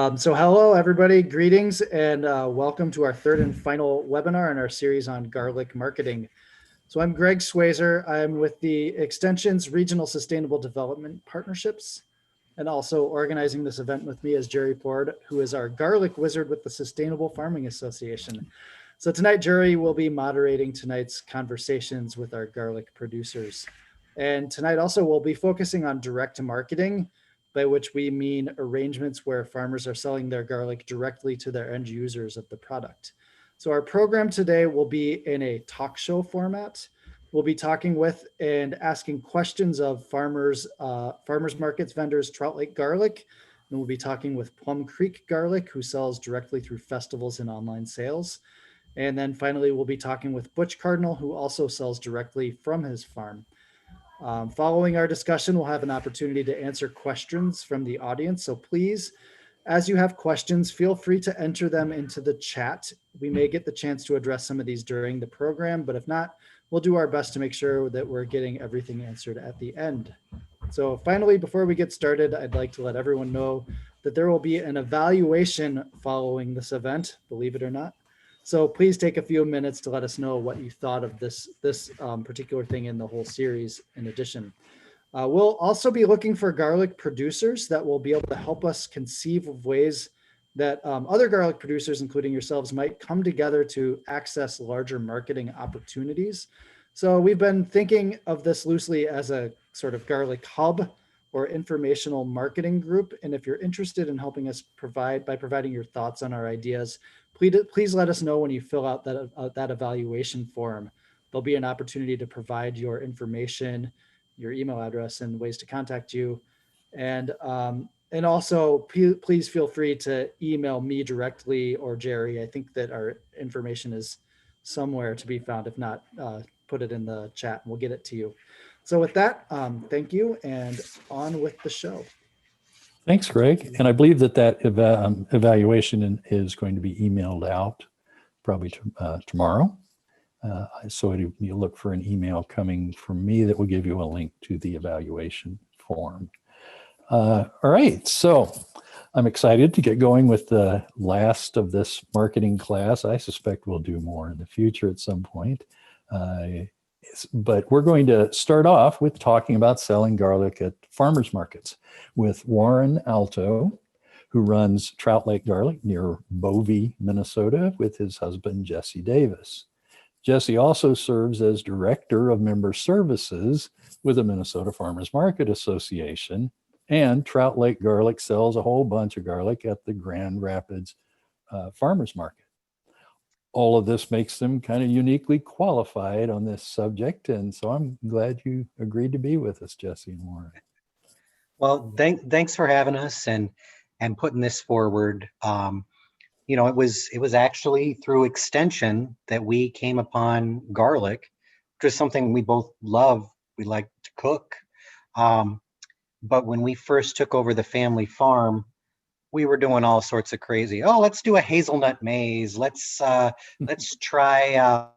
So hello, everybody. Greetings and welcome to our third and final webinar in our series on garlic marketing. So I'm Greg Swazer. I'm with the Extension's Regional Sustainable Development Partnerships, and also organizing this event with me is Jerry Ford, who is our garlic wizard with the Sustainable Farming Association. So tonight, Jerry will be moderating tonight's conversations with our garlic producers. And tonight also we'll be focusing on direct marketing, by which we mean arrangements where farmers are selling their garlic directly to their end users of the product. So our program today will be in a talk show format. We'll be talking with and asking questions of farmers, farmers markets vendors, Trout Lake Garlic, and we'll be talking with Plum Creek Garlic, who sells directly through festivals and online sales. And then finally, we'll be talking with Butch Cardnial, who also sells directly from his farm. Following our discussion, we'll have an opportunity to answer questions from the audience. So please, as you have questions, feel free to enter them into the chat. We may get the chance to address some of these during the program, but if not, we'll do our best to make sure that we're getting everything answered at the end. So finally, before we get started, I'd like to let everyone know that there will be an evaluation following this event, believe it or not. So please take a few minutes to let us know what you thought of this particular thing in the whole series in addition. We'll also be looking for garlic producers that will be able to help us conceive of ways that other garlic producers, including yourselves, might come together to access larger marketing opportunities. So we've been thinking of this loosely as a sort of garlic hub or informational marketing group. And if you're interested in helping us by providing your thoughts on our ideas, please let us know when you fill out that evaluation form. There'll be an opportunity to provide your information, your email address, and ways to contact you. And also, please feel free to email me directly or Jerry. I think that our information is somewhere to be found. If not, put it in the chat and we'll get it to you. So with that, thank you, and on with the show. Thanks, Greg. And I believe that evaluation is going to be emailed out probably tomorrow. So you look for an email coming from me that will give you a link to the evaluation form. All right, so I'm excited to get going with the last of this marketing class. I suspect we'll do more in the future at some point. But we're going to start off with talking about selling garlic at farmers markets with Warren Alto, who runs Trout Lake Garlic near Bovey, Minnesota, with his husband, Jesse Davis. Jesse also serves as Director of Member Services with the Minnesota Farmers Market Association, and Trout Lake Garlic sells a whole bunch of garlic at the Grand Rapids Farmers Market. All of this makes them kind of uniquely qualified on this subject. And so I'm glad you agreed to be with us, Jesse and Warren. Well, thanks for having us and putting this forward. You know, it was actually through Extension that we came upon garlic, which is something we both love. We like to cook. But when we first took over the family farm, we were doing all sorts of crazy. Oh, let's do a hazelnut maize. Let's try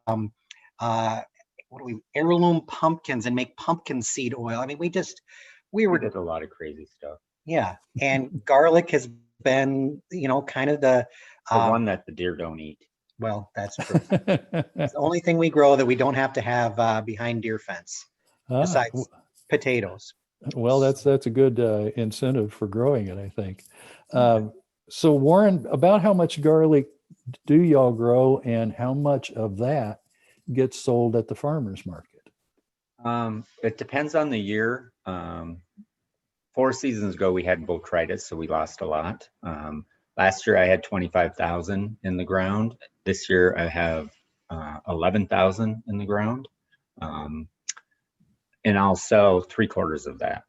heirloom pumpkins and make pumpkin seed oil. I mean, we did a lot of crazy stuff. Yeah, and garlic has been, you know, kind of the one that the deer don't eat. Well, that's true. It's the only thing we grow that we don't have to have behind deer fence, besides potatoes. Well, that's a good incentive for growing it, I think. So Warren, about how much garlic do y'all grow and how much of that gets sold at the farmer's market? It depends on the year. 4 seasons ago, we had botrytis, so we lost a lot. Last year, I had 25,000 in the ground. This year, I have 11,000 in the ground. And I'll sell 3/4 of that.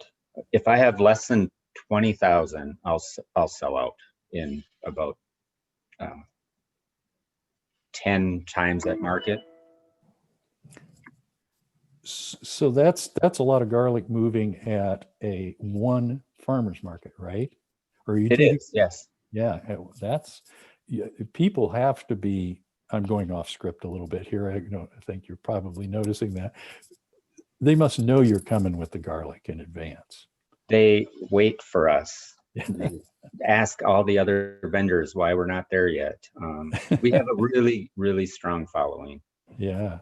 If I have less than 20,000, I'll sell out in about 10 times that market. So that's a lot of garlic moving at one farmer's market, right? Or it is, yes. Yeah, people have to be. I'm going off script a little bit here. I think you're probably noticing that. They must know you're coming with the garlic in advance. They wait for us. And then ask all the other vendors why we're not there yet. We have a really, really strong following. Yeah.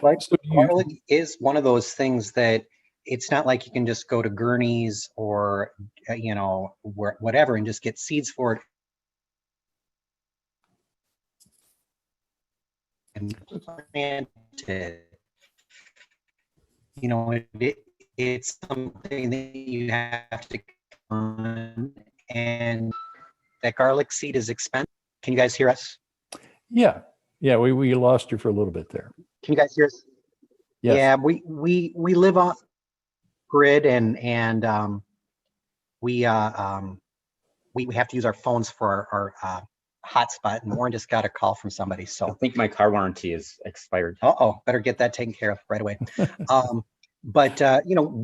But So garlic is one of those things that it's not like you can just go to Gurney's or, whatever and just get seeds for it and plant it. It's something that you have to on, and that garlic seed is expensive. Can you guys hear us? yeah, we lost you for a little bit there. Can you guys hear us? Yes. Yeah, we live off grid and we have to use our phones for our hotspot, and Warren just got a call from somebody. I So, think my car warranty is expired. better get that taken care of right away. But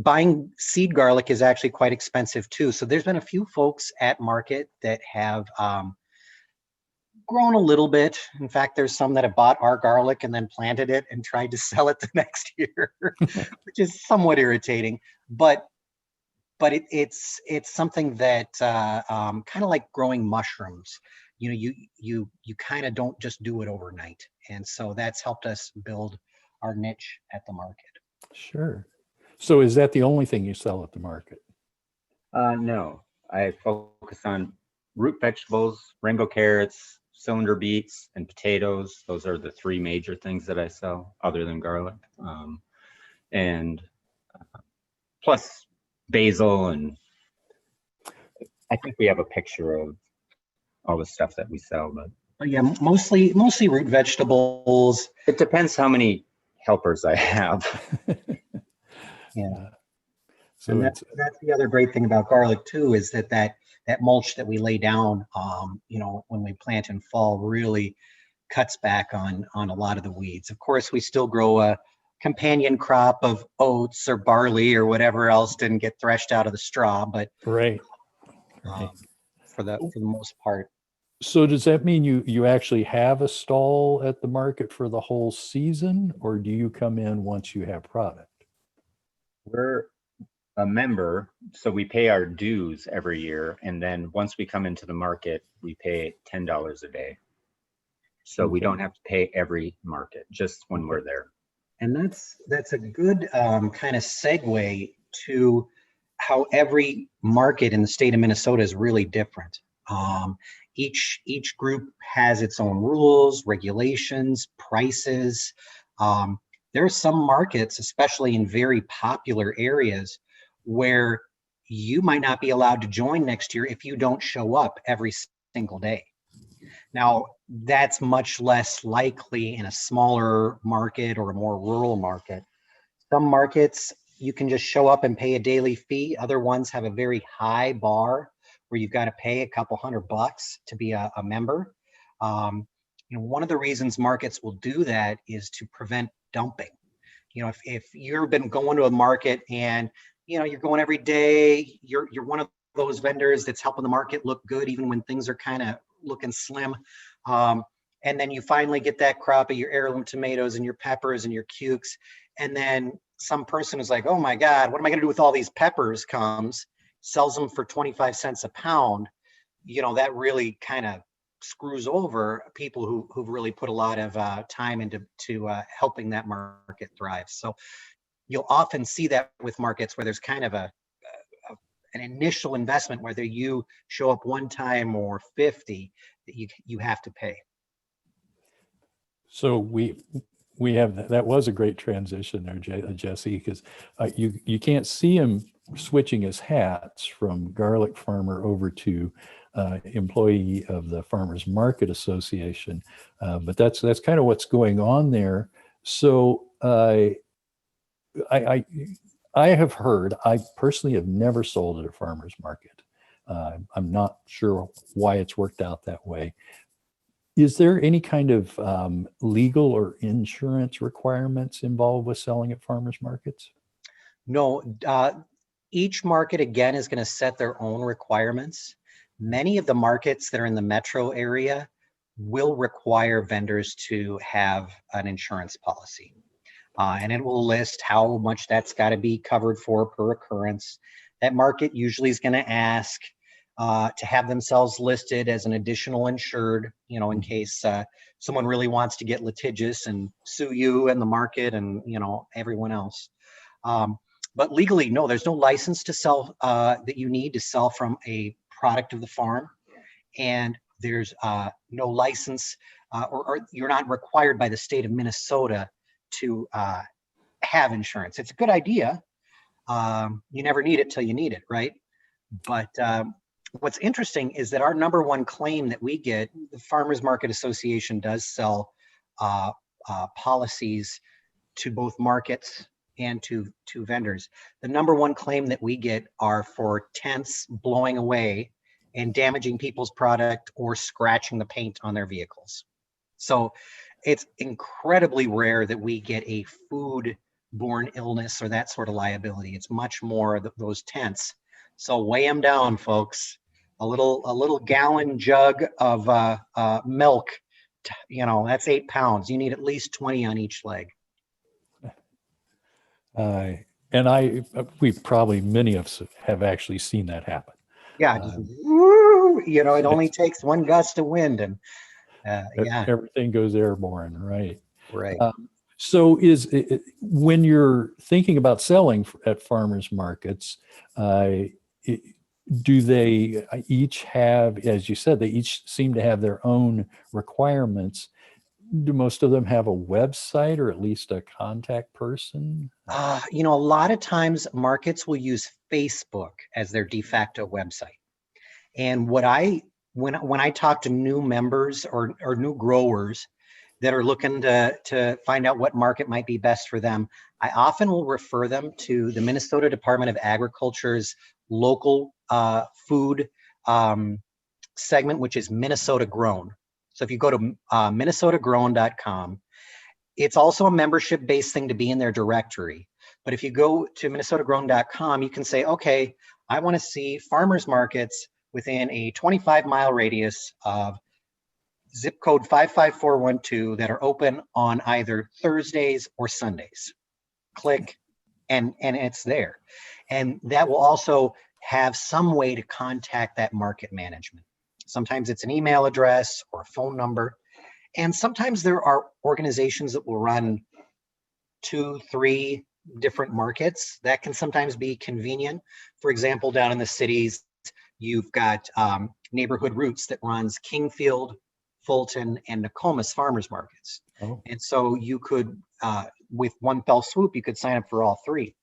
buying seed garlic is actually quite expensive too. So there's been a few folks at market that have grown a little bit. In fact, there's some that have bought our garlic and then planted it and tried to sell it the next year, which is somewhat irritating. But it's something that kind of like growing mushrooms. You kind of don't just do it overnight, and so that's helped us build our niche at the market. Sure. So is that the only thing you sell at the market? No, I focus on root vegetables, rainbow carrots, cylinder beets, and potatoes. Those are the three major things that I sell, other than garlic. And plus basil, and I think we have a picture of all the stuff that we sell, but Yeah, mostly root vegetables. it depends how many helpers I have. Yeah. So And it's that's the other great thing about garlic too, is that mulch that we lay down, when we plant in fall, really cuts back on a lot of the weeds. Of course, we still grow a companion crop of oats or barley or whatever else didn't get threshed out of the straw, but right. for the most part. So does that mean you actually have a stall at the market for the whole season, or do you come in once you have product? We're a member, so we pay our dues every year, and then once we come into the market, we pay $10 a day. So we don't have to pay every market, just when we're there. And that's a good kind of segue to how every market in the state of Minnesota is really different. Each group has its own rules, regulations, prices. There are some markets, especially in very popular areas, where you might not be allowed to join next year if you don't show up every single day. Now, that's much less likely in a smaller market or a more rural market. Some markets, you can just show up and pay a daily fee. Other ones have a very high bar where you've got to pay a couple $100 to be a member. One of the reasons markets will do that is to prevent dumping. If you've been going to a market and you're going every day, you're one of those vendors that's helping the market look good even when things are kind of looking slim. And then you finally get that crop of your heirloom tomatoes and your peppers and your cukes. And then some person is like, oh my God, what am I going to do with all these peppers? Comes, sells them for 25 cents a pound. That really kind of screws over people who've really put a lot of time into helping that market thrive. So you'll often see that with markets where there's kind of an initial investment, whether you show up one time or 50, that you have to pay. So we have that was a great transition there, Jesse, because you can't see him switching his hats from garlic farmer over to employee of the Farmers Market Association, but that's kind of what's going on there. So I have heard, I personally have never sold at a farmer's market. I'm not sure why it's worked out that way. Is there any kind of legal or insurance requirements involved with selling at farmers markets? No, each market again is going to set their own requirements. Many of the markets that are in the metro area will require vendors to have an insurance policy. And it will list how much that's got to be covered for per occurrence. That market usually is going to ask, to have themselves listed as an additional insured, in case someone really wants to get litigious and sue you and the market and, everyone else. But legally, no, there's no license to sell that you need to sell from a product of the farm. And there's no license or you're not required by the state of Minnesota to have insurance. It's a good idea. You never need it till you need it, right? But what's interesting is that our number one claim that we get, the Farmers Market Association does sell policies to both markets and to vendors. The number one claim that we get are for tents blowing away and damaging people's product or scratching the paint on their vehicles. So it's incredibly rare that we get a food-borne illness or that sort of liability. It's much more those tents. So weigh them down, folks. A little gallon jug of milk, that's 8 pounds. You need at least 20 on each leg. And many of us have actually seen that happen. Yeah, just, it only takes one gust of wind and everything goes airborne, right? Right. So when you're thinking about selling at farmers markets, do they each have, as you said, they each seem to have their own requirements? Do most of them have a website or at least a contact person? A lot of times markets will use Facebook as their de facto website. And when I talk to new members or new growers that are looking to find out what market might be best for them, I often will refer them to the Minnesota Department of Agriculture's local food segment, which is Minnesota Grown. So if you go to minnesotagrown.com, it's also a membership-based thing to be in their directory. But if you go to minnesotagrown.com, you can say, okay, I want to see farmers markets within a 25-mile radius of zip code 55412 that are open on either Thursdays or Sundays. Click, and it's there. And that will also have some way to contact that market management. Sometimes it's an email address or a phone number. And sometimes there are organizations that will run 2-3 different markets. That can sometimes be convenient. For example, down in the cities, you've got Neighborhood Roots that runs Kingfield, Fulton, and Nokomis farmers markets. Oh. And so you could, with one fell swoop, you could sign up for all 3.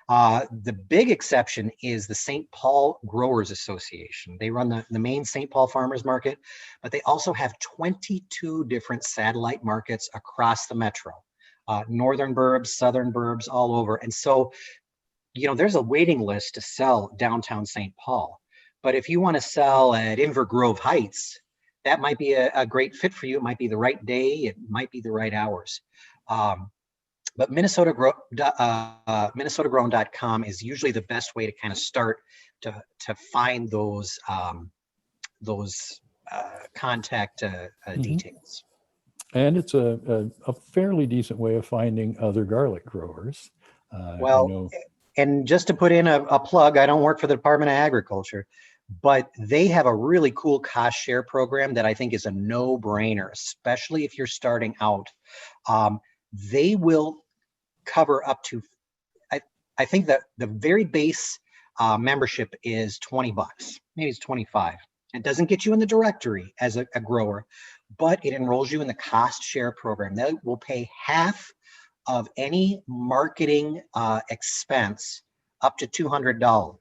The big exception is the St. Paul Growers Association. They run the main St. Paul Farmers Market, but they also have 22 different satellite markets across the metro, northern burbs, southern burbs, all over. And so, there's a waiting list to sell downtown St. Paul. But if you want to sell at Inver Grove Heights, that might be a great fit for you. It might be the right day. It might be the right hours. But minnesotagrown.com is usually the best way to kind of start to find those contact details. And it's a fairly decent way of finding other garlic growers. And just to put in a plug, I don't work for the Department of Agriculture, but they have a really cool cost share program that I think is a no-brainer, especially if you're starting out. They will cover up to, I think that the very base membership is $20, maybe it's 25. It doesn't get you in the directory as a grower, but it enrolls you in the cost share program. They will pay half of any marketing expense up to $200.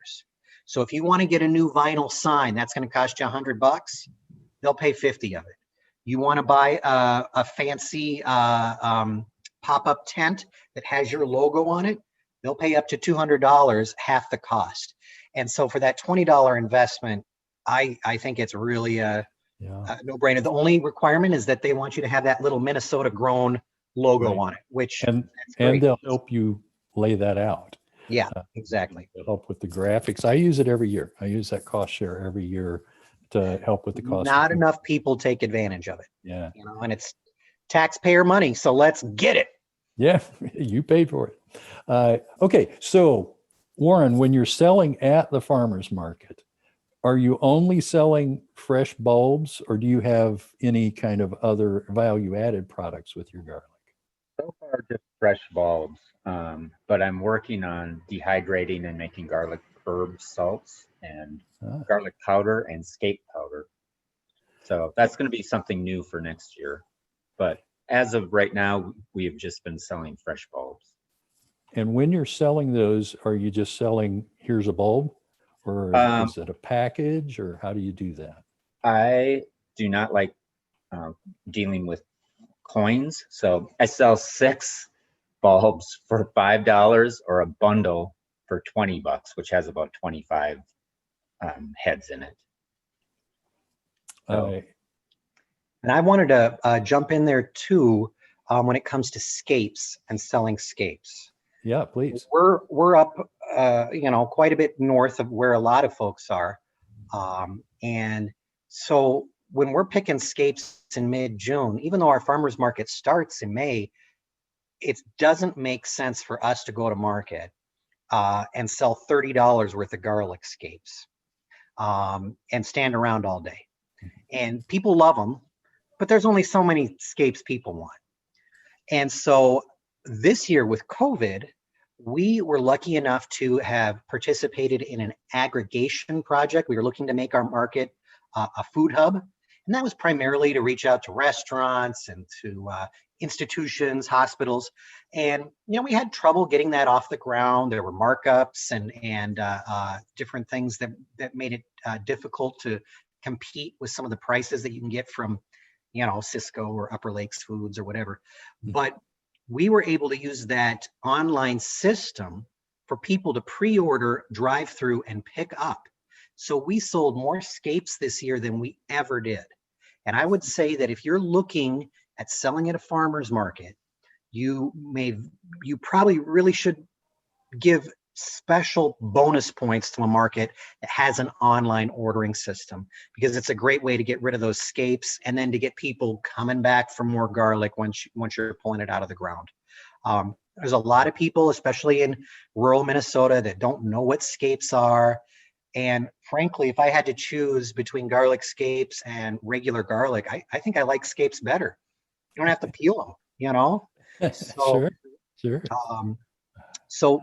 So if you want to get a new vinyl sign, that's going to cost you $100. They'll pay 50 of it. You want to buy a fancy pop-up tent that has your logo on it, they'll pay up to $200, half the cost. And so for that $20 investment, I think it's really a no-brainer. The only requirement is that they want you to have that little Minnesota Grown logo on it, which and they'll help you lay that out. Yeah, exactly. They'll help with the graphics. I use it every year. I use that cost share every year to help with the cost. Not enough people take advantage of it. Yeah. And it's taxpayer money, so let's get it. Yeah, you paid for it. Okay, so Warren, when you're selling at the farmer's market, Are you only selling fresh bulbs, or do you have any kind of other value-added products with your garlic? So far, just fresh bulbs, but I'm working on dehydrating and making garlic herb salts and garlic powder and scape powder. So that's going to be something new for next year. But as of right now, we have just been selling fresh bulbs. And when you're selling those, are you just selling, here's a bulb, or is it a package, or how do you do that? I do not like dealing with coins, so I sell 6 bulbs for $5 or a bundle for $20, which has about 25 heads in it. So, And I wanted to jump in there too when it comes to scapes and selling scapes. Yeah, please. We're up, quite a bit north of where a lot of folks are, and so when we're picking scapes in mid-June, even though our farmers market starts in May, it doesn't make sense for us to go to market and sell $30 worth of garlic scapes and stand around all day. And people love them, but there's only so many scapes people want. And so this year with COVID, we were lucky enough to have participated in an aggregation project. We were looking to make our market a food hub. And that was primarily to reach out to restaurants and to institutions, hospitals. And, we had trouble getting that off the ground. There were markups and different things that made it difficult to compete with some of the prices that you can get from, Cisco or Upper Lakes Foods or whatever. But we were able to use that online system for people to pre-order, drive through, and pick up. So we sold more scapes this year than we ever did. And I would say that if you're looking at selling at a farmer's market, you probably really should give special bonus points to a market that has an online ordering system, because it's a great way to get rid of those scapes and then to get people coming back for more garlic once you're pulling it out of the ground. There's a lot of people, especially in rural Minnesota, that don't know what scapes are. And frankly, if I had to choose between garlic scapes and regular garlic, I think I like scapes better. You don't have to peel them, So, Sure. So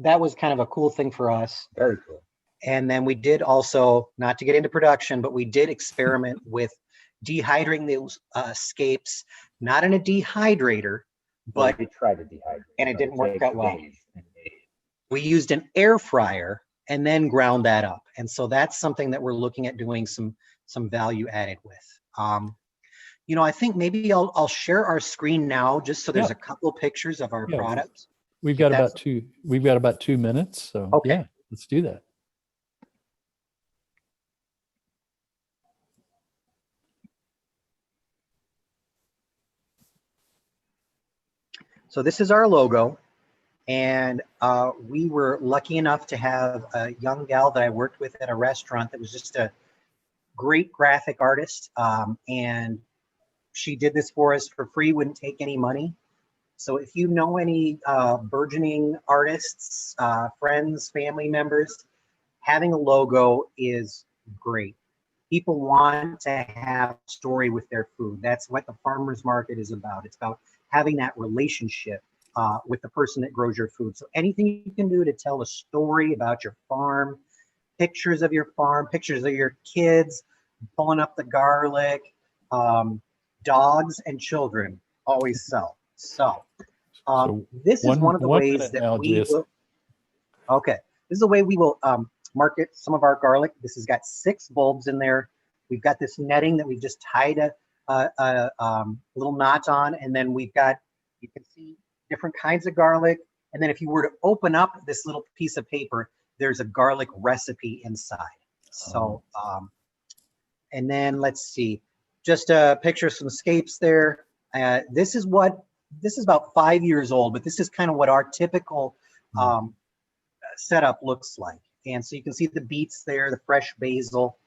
that was kind of a cool thing for us. very cool. And then we did also, not to get into production, but we did experiment with dehydrating those scapes, not in a dehydrator, but we tried to dehydrate, and it didn't work out well. days and days. We used an air fryer and then ground that up. And so that's something that we're looking at doing some value added with. I think maybe I'll share our screen now, just so there's a couple of pictures of our products. We've got about 2 minutes. So Okay. Yeah, let's do that. So this is our logo. And we were lucky enough to have a young gal that I worked with at a restaurant that was just a great graphic artist. And she did this for us for free, wouldn't take any money. So if you know any burgeoning artists, friends, family members, having a logo is great. People want to have a story with their food. That's what the farmer's market is about. It's about having that relationship with the person that grows your food. So anything you can do to tell a story about your farm, pictures of your farm, pictures of your kids, pulling up the garlic, dogs and children always sell. So this is one of the ways that we will, this is the way we will market some of our garlic. This has got 6 bulbs in there. We've got this netting that we've just tied a little knot on, and then we've got, you can see different kinds of garlic. And then if you were to open up this little piece of paper, there's a garlic recipe inside. So, and then let's see, just a picture of some scapes there. This is about 5 years old, but this is kind of what our typical setup looks like. And so you can see the beets there, the fresh basil,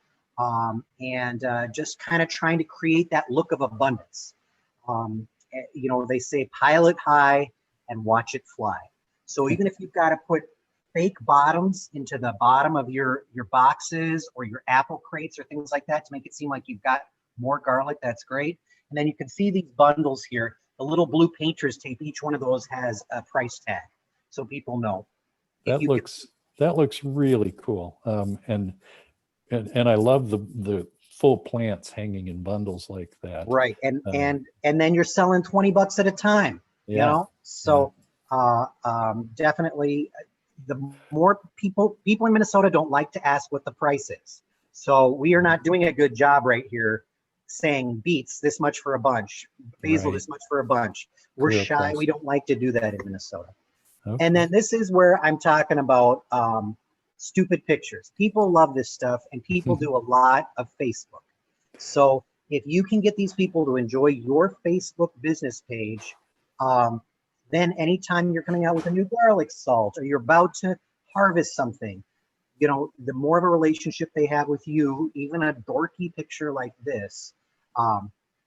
and just kind of trying to create that look of abundance. They say pile it high and watch it fly. So even if you've got to put fake bottoms into the bottom of your boxes or your apple crates or things like that to make it seem like you've got more garlic, that's great. And then you can see these bundles here. The little blue painter's tape, each one of those has a price tag, so people know. That looks really cool. And I love the full plants hanging in bundles like that. Right. And then you're selling $20 at a time, you know? So definitely the more people in Minnesota don't like to ask what the price is. So we are not doing a good job right here saying beets this much for a bunch, basil this much for a bunch. We're Clear shy. price. We don't like to do that in Minnesota. Okay. And then this is where I'm talking about stupid pictures. People love this stuff, and people do a lot of Facebook. So if you can get these people to enjoy your Facebook business page, then anytime you're coming out with a new garlic salt or you're about to harvest something, you know, the more of a relationship they have with you, even a dorky picture like this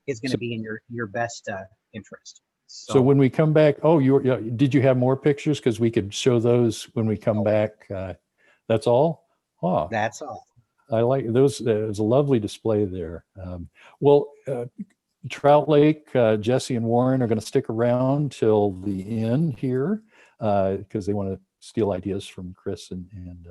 is going to be in your best interest. So when we come back, did you have more pictures? Because we could show those when we come back. That's all? Oh, that's all. I like those. There's a lovely display there. Trout Lake, Jesse and Warren are going to stick around till the end here because they want to steal ideas from Chris and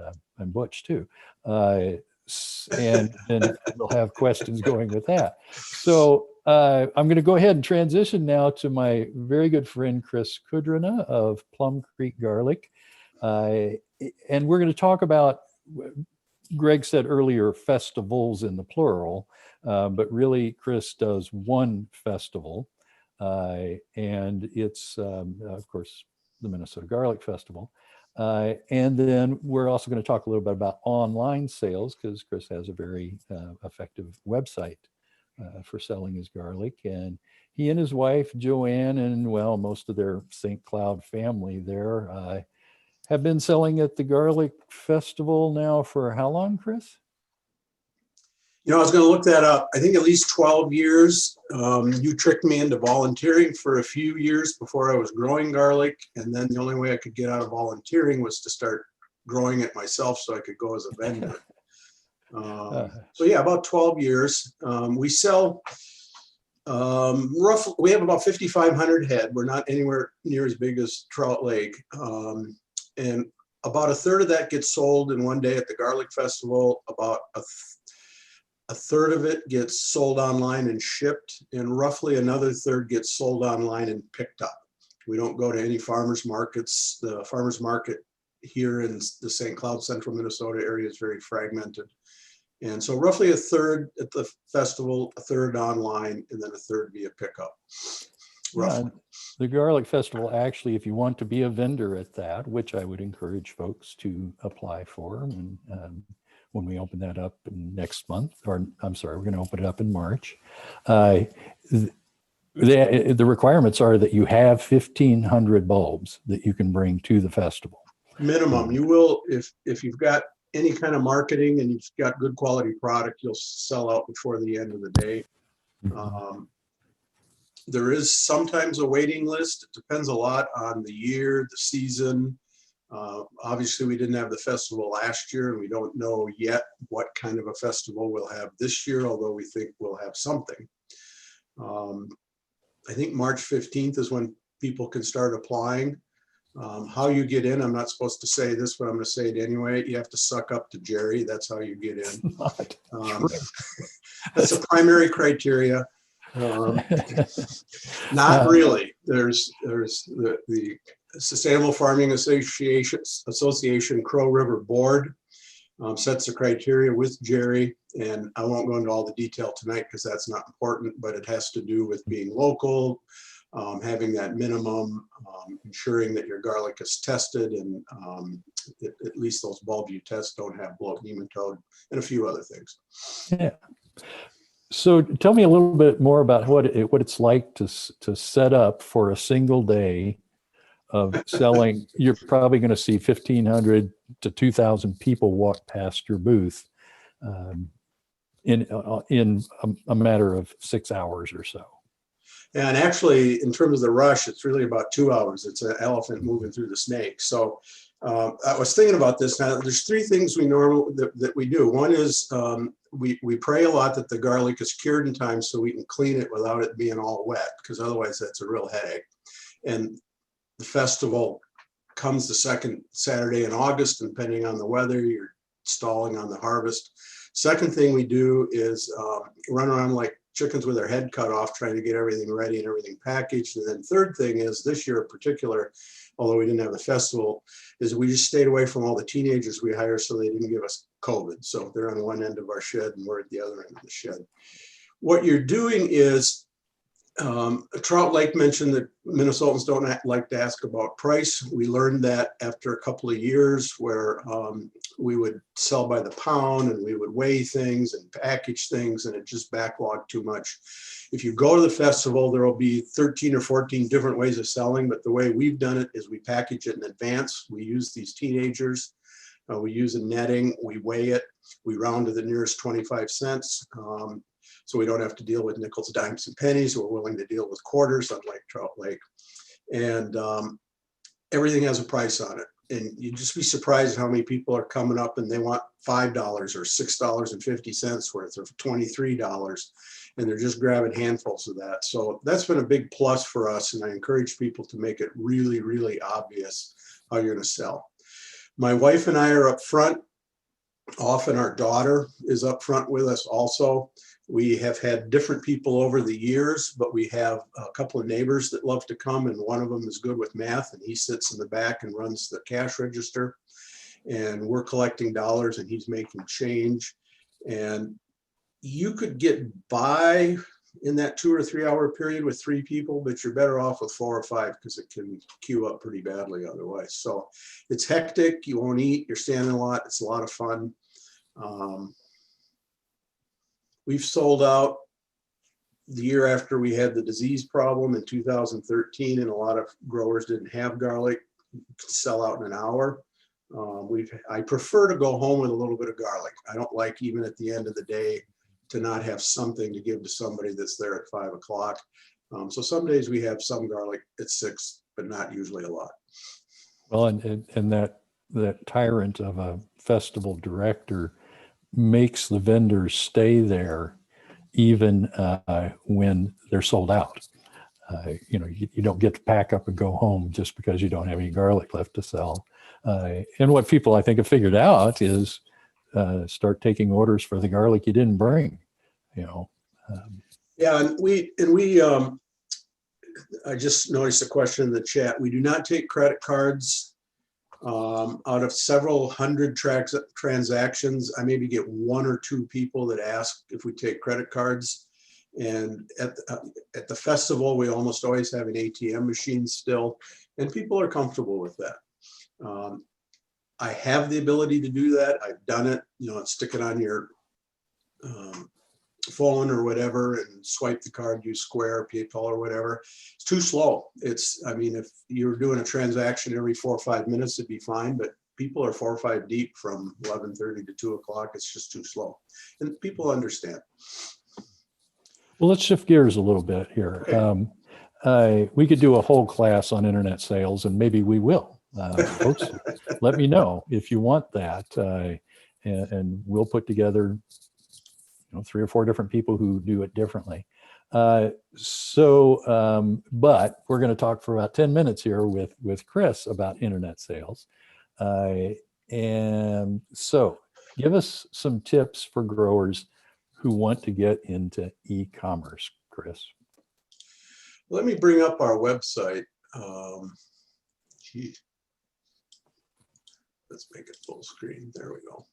Butch too. And we'll have questions going with that. So I'm going to go ahead and transition now to my very good friend, Chris Kudrna of Plum Creek Garlic. And we're going to talk about, Greg said earlier, festivals in the plural, but really Chris does one festival. And it's, of course, the Minnesota Garlic Festival. And then we're also going to talk a little bit about online sales because Chris has a very effective website for selling his garlic. And he and his wife, Joanne, and well, most of their St. Cloud family there have been selling at the Garlic Festival now for how long, Chris? You know, I was going to look that up. I think at least 12 years. You tricked me into volunteering for a few years before I was growing garlic. And then the only way I could get out of volunteering was to start growing it myself so I could go as a vendor. So yeah, about 12 years. We sell roughly, we have about 5,500 head. We're not anywhere near as big as Trout Lake. And about a third of that gets sold in one day at the Garlic Festival. About a third of it gets sold online and shipped, and roughly another third gets sold online and picked up. We don't go to any farmers markets. The farmers market here in the St. Cloud, central Minnesota area is very fragmented. And so roughly a third at the festival, a third online, and then a third via pickup. Roughly. The Garlic Festival, actually, if you want to be a vendor at that, which I would encourage folks to apply for, and when we open that up next month, or I'm sorry, we're going to open it up in March. The requirements are that you have 1,500 bulbs that you can bring to the festival. Minimum. You will, if you've got any kind of marketing and you've got good quality product, you'll sell out before the end of the day. There is sometimes a waiting list. It depends a lot on the year, the season. Obviously, we didn't have the festival last year, and we don't know yet what kind of a festival we'll have this year, although we think we'll have something. I think March 15th is when people can start applying. How you get in, I'm not supposed to say this, but I'm going to say it anyway. You have to suck up to Jerry. That's how you get in. That's a primary criteria. Not really. There's the Sustainable Farming Association Crow River Board sets the criteria with Jerry, and I won't go into all the detail tonight because that's not important, but it has to do with being local, having that minimum, ensuring that your garlic is tested, and at least those bulbs you test don't have bloat nematode, and a few other things. Yeah. So tell me a little bit more about what it's like to set up for a single day of selling. You're probably going to see 1,500 to 2,000 people walk past your booth in a matter of 6 hours or so. And actually, in terms of the rush, it's really about 2 hours. It's an elephant moving through the snake. So I was thinking about this. Now, there's three things we normally that we do. One is we pray a lot that the garlic is cured in time so we can clean it without it being all wet, because otherwise that's a real headache. And the festival comes the second Saturday in August, and depending on the weather, you're stalling on the harvest. Second thing we do is run around like chickens with their head cut off, trying to get everything ready and everything packaged. And then third thing is, this year in particular, although we didn't have the festival, is we just stayed away from all the teenagers we hire so they didn't give us COVID. So they're on one end of our shed and we're at the other end of the shed. What you're doing is, Trout Lake mentioned that Minnesotans don't like to ask about price. We learned that after a couple of years where we would sell by the pound and we would weigh things and package things, and it just backlogged too much. If you go to the festival, there will be 13 or 14 different ways of selling, but the way we've done it is we package it in advance. We use these teenagers. We use a netting, we weigh it, we round to the nearest 25 cents. So we don't have to deal with nickels, dimes, and pennies. We're willing to deal with quarters, unlike Trout Lake. And everything has a price on it. And you'd just be surprised how many people are coming up and they want $5 or $6.50 worth of $23. And they're just grabbing handfuls of that. So that's been a big plus for us. And I encourage people to make it really, really obvious how you're going to sell. My wife and I are up front. Often our daughter is up front with us also. We have had different people over the years, but we have a couple of neighbors that love to come, and one of them is good with math, and he sits in the back and runs the cash register. And we're collecting dollars and he's making change. And you could get by in that 2 or 3 hour period with 3 people, but you're better off with 4 or 5 because it can queue up pretty badly otherwise. So it's hectic. You won't eat. You're standing a lot. It's a lot of fun. We've sold out the year after we had the disease problem in 2013, and a lot of growers didn't have garlic. You could sell out in an hour. I prefer to go home with a little bit of garlic. I don't like, even at the end of the day, to not have something to give to somebody that's there at 5 o'clock. So some days we have some garlic at 6, but not usually a lot. Well, and that tyrant of a festival director makes the vendors stay there even when they're sold out. You don't get to pack up and go home just because you don't have any garlic left to sell. And what people, I think, have figured out is start taking orders for the garlic you didn't bring. Yeah, and we I just noticed a question in the chat. We do not take credit cards. Out of several hundred transactions, I maybe get 1 or 2 people that ask if we take credit cards. And at the festival, we almost always have an ATM machine still, and people are comfortable with that. I have the ability to do that. I've done it, stick it on your phone or whatever and swipe the card, use Square, PayPal or whatever. It's too slow. If you're doing a transaction every 4 or 5 minutes, it'd be fine, but people are 4 or 5 deep from 11:30 to 2 o'clock. It's just too slow. And people understand. Well, let's shift gears a little bit here. Okay. We could do a whole class on internet sales, and maybe we will. Folks, let me know if you want that. And we'll put together 3 or 4 different people who do it differently. But we're going to talk for about 10 minutes here with Chris about internet sales. And so give us some tips for growers who want to get into e-commerce, Chris. Let me bring up our website. Let's make it full screen. There we go.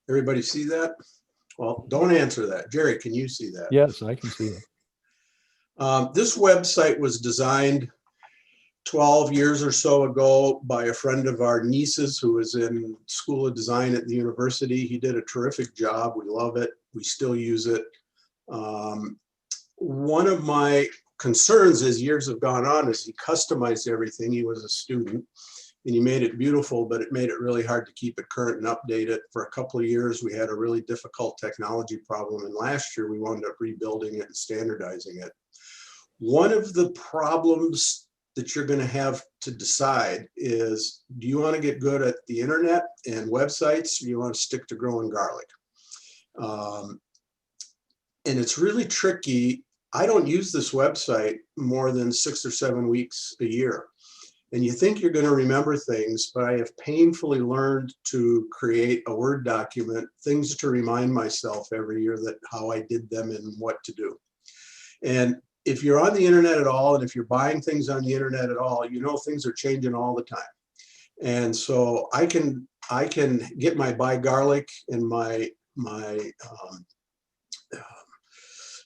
Everybody see that? Well, don't answer that. Jerry, can you see that? Yes, I can see it. This website was designed 12 years or so ago by a friend of our niece's who was in School of Design at the university. He did a terrific job. We love it. We still use it. One of my concerns as years have gone on is he customized everything. He was a student. And he made it beautiful, but it made it really hard to keep it current and updated. For a couple of years, we had a really difficult technology problem. And last year, we wound up rebuilding it and standardizing it. One of the problems that you're going to have to decide is, do you want to get good at the internet and websites, or do you want to stick to growing garlic? And it's really tricky. I don't use this website more than 6 or 7 weeks a year. And you think you're going to remember things, but I have painfully learned to create a Word document, things to remind myself every year that how I did them and what to do. And if you're on the internet at all, and if you're buying things on the internet at all, you know things are changing all the time. And so I can get my buy garlic and my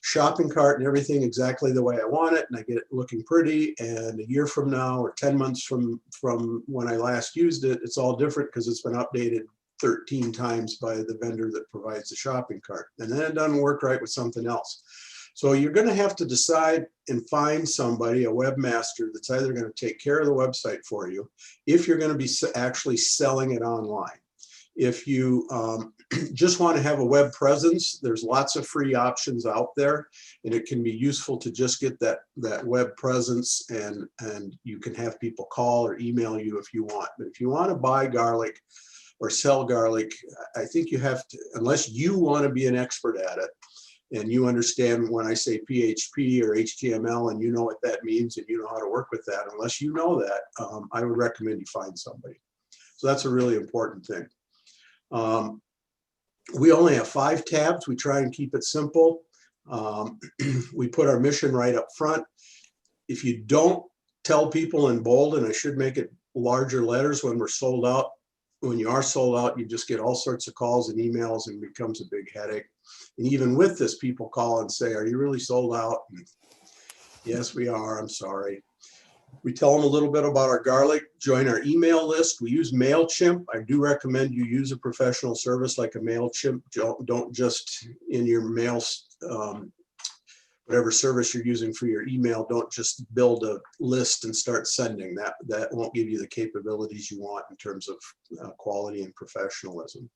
shopping cart and everything exactly the way I want it, and I get it looking pretty. And a year from now, or 10 months from when I last used it, it's all different because it's been updated 13 times by the vendor that provides the shopping cart. And then it doesn't work right with something else. So you're going to have to decide and find somebody, a webmaster, that's either going to take care of the website for you, if you're going to be actually selling it online. If you just want to have a web presence, there's lots of free options out there, and it can be useful to just get that web presence, and you can have people call or email you if you want. But if you want to buy garlic or sell garlic, I think you have to, unless you want to be an expert at it, and you understand when I say PHP or HTML and you know what that means and you know how to work with that, unless you know that, I would recommend you find somebody. So that's a really important thing. We only have 5 tabs. We try and keep it simple. We put our mission right up front. If you don't tell people in bold, and I should make it larger letters when we're sold out, when you are sold out, you just get all sorts of calls and emails, and it becomes a big headache. And even with this, people call and say, are you really sold out? And, yes, we are. I'm sorry. We tell them a little bit about our garlic, join our email list. We use MailChimp. I do recommend you use a professional service like a MailChimp. Don't just in your mail, whatever service you're using for your email, don't just build a list and start sending. That won't give you the capabilities you want in terms of quality and professionalism.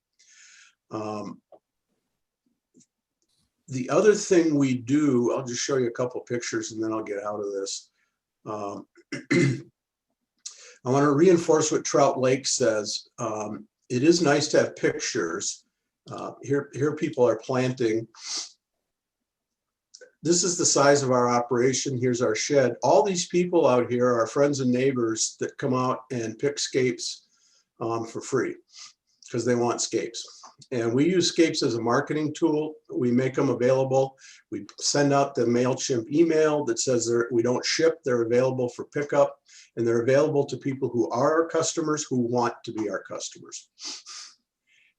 The other thing we do, I'll just show you a couple pictures and then I'll get out of this. I want to reinforce what Trout Lake says. It is nice to have pictures. Here people are planting. This is the size of our operation. Here's our shed. All these people out here are friends and neighbors that come out and pick scapes for free because they want scapes. And we use scapes as a marketing tool. We make them available. We send out the MailChimp email that says we don't ship, they're available for pickup, and they're available to people who are our customers who want to be our customers.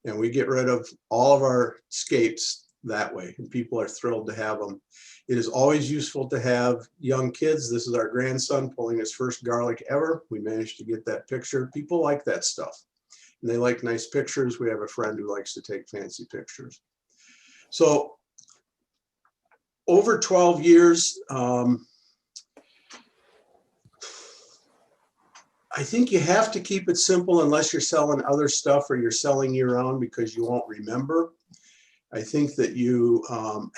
And we get rid of all of our scapes that way, and people are thrilled to have them. It is always useful to have young kids. This is our grandson pulling his first garlic ever. We managed to get that picture. People like that stuff. And they like nice pictures. We have a friend who likes to take fancy pictures. So over 12 years, I think you have to keep it simple unless you're selling other stuff or you're selling year-round because you won't remember. I think that you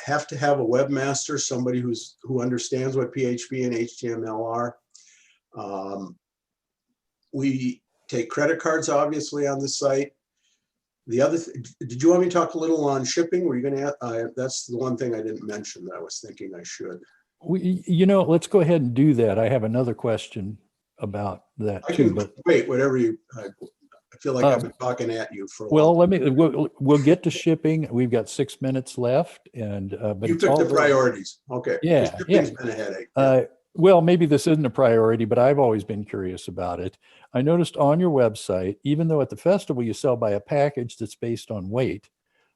have to have a webmaster, somebody who understands what PHP and HTML are. We take credit cards, obviously, on the site. The other, did you want me to talk a little on shipping? Were you going to? That's the one thing I didn't mention that I was thinking I should. Let's go ahead and do that. I have another question about that too. But wait, whatever you. I feel like I've been talking at you for a well, long we'll get to shipping. We've got 6 minutes left, and but you picked the priorities. Okay. Yeah, Shipping's been a headache. Well, maybe this isn't a priority, but I've always been curious about it. I noticed on your website, even though at the festival you sell by a package that's based on weight,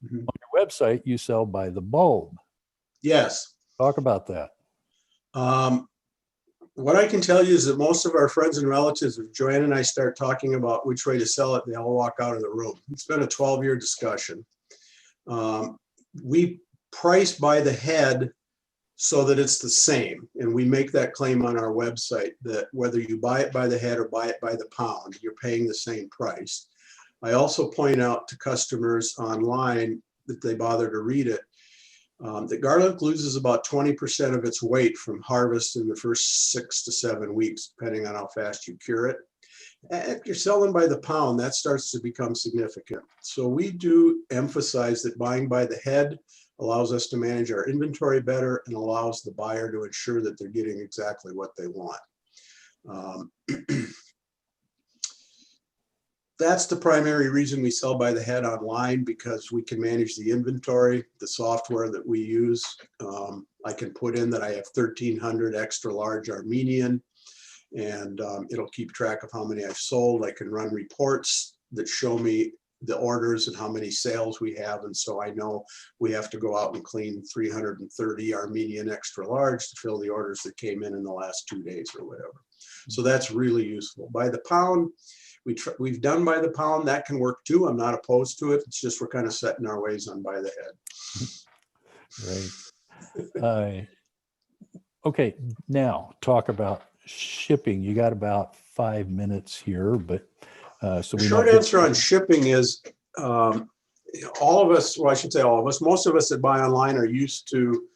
on your website you sell by the bulb. Yes. Talk about that. What I can tell you is that most of our friends and relatives, if Joanne and I start talking about which way to sell it, they all walk out of the room. It's been a 12-year discussion. We price by the head so that it's the same. And we make that claim on our website that whether you buy it by the head or buy it by the pound, you're paying the same price. I also point out to customers online that they bother to read it. The garlic loses about 20% of its weight from harvest in the first 6 to 7 weeks, depending on how fast you cure it. If you're selling by the pound, that starts to become significant. So we do emphasize that buying by the head allows us to manage our inventory better and allows the buyer to ensure that they're getting exactly what they want. That's the primary reason we sell by the head online, because we can manage the inventory. The software that we use, I can put in that I have 1,300 extra large Armenian, and it'll keep track of how many I've sold. I can run reports that show me the orders and how many sales we have. And so I know we have to go out and clean 330 Armenian extra large to fill the orders that came in the last 2 days or whatever. So that's really useful. By the pound, we've done by the pound. That can work too. I'm not opposed to it. It's just we're kind of setting our ways on by the head. Right. Okay, now talk about shipping. You got about 5 minutes here, but so we short answer on shipping is all of us, well, I should say all of us, most of us that buy online are used to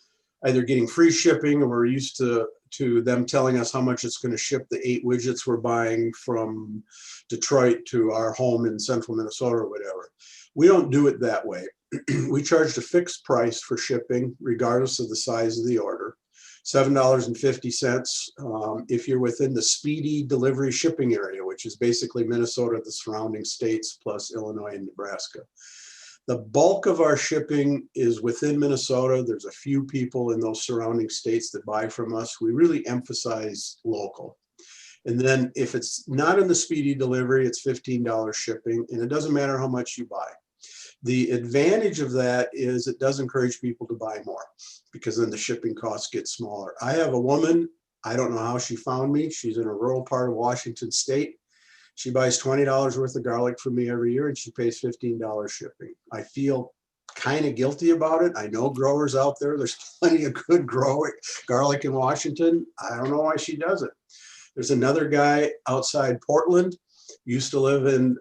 either getting free shipping, or we're used to them telling us how much it's going to ship the 8 widgets we're buying from Detroit to our home in central Minnesota or whatever. We don't do it that way. We charged a fixed price for shipping regardless of the size of the order, $7.50 if you're within the Speedy delivery shipping area, which is basically Minnesota, the surrounding states, plus Illinois and Nebraska. The bulk of our shipping is within Minnesota. There's a few people in those surrounding states that buy from us. We really emphasize local. And then if it's not in the Speedy delivery, it's $15 shipping, and it doesn't matter how much you buy. The advantage of that is it does encourage people to buy more, because then the shipping costs get smaller. I have a woman, I don't know how she found me. She's in a rural part of Washington State. She buys $20 worth of garlic from me every year, and she pays $15 shipping. I feel kind of guilty about it. I know growers out there. There's plenty of good garlic in Washington. I don't know why she does it. There's another guy outside Portland, used to live in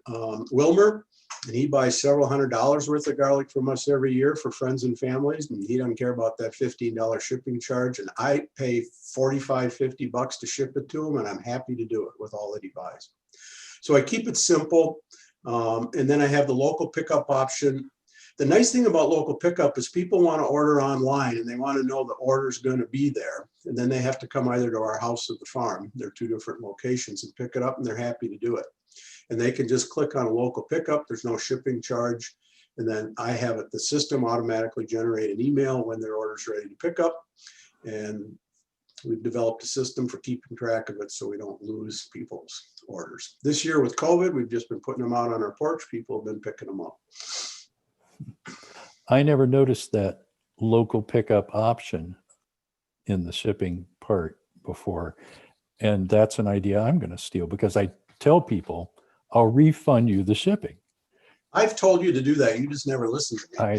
Wilmer, and he buys several $100s worth of garlic from us every year for friends and families, and he doesn't care about that $15 shipping charge. And I pay $45, $50 to ship it to him, and I'm happy to do it with all that he buys. So I keep it simple, and then I have the local pickup option. The nice thing about local pickup is people want to order online, and they want to know the order's going to be there, and then they have to come either to our house or the farm. They're 2 different locations, and pick it up, and they're happy to do it. And they can just click on a local pickup. There's no shipping charge. And then I have it, the system automatically generate an email when their order's ready to pick up. And we've developed a system for keeping track of it so we don't lose people's orders. This year with COVID, we've just been putting them out on our porch. People have been picking them up. I never noticed that local pickup option in the shipping part before. And that's an idea I'm going to steal, because I tell people I'll refund you the shipping. I've told you to do that. You just never listen to me.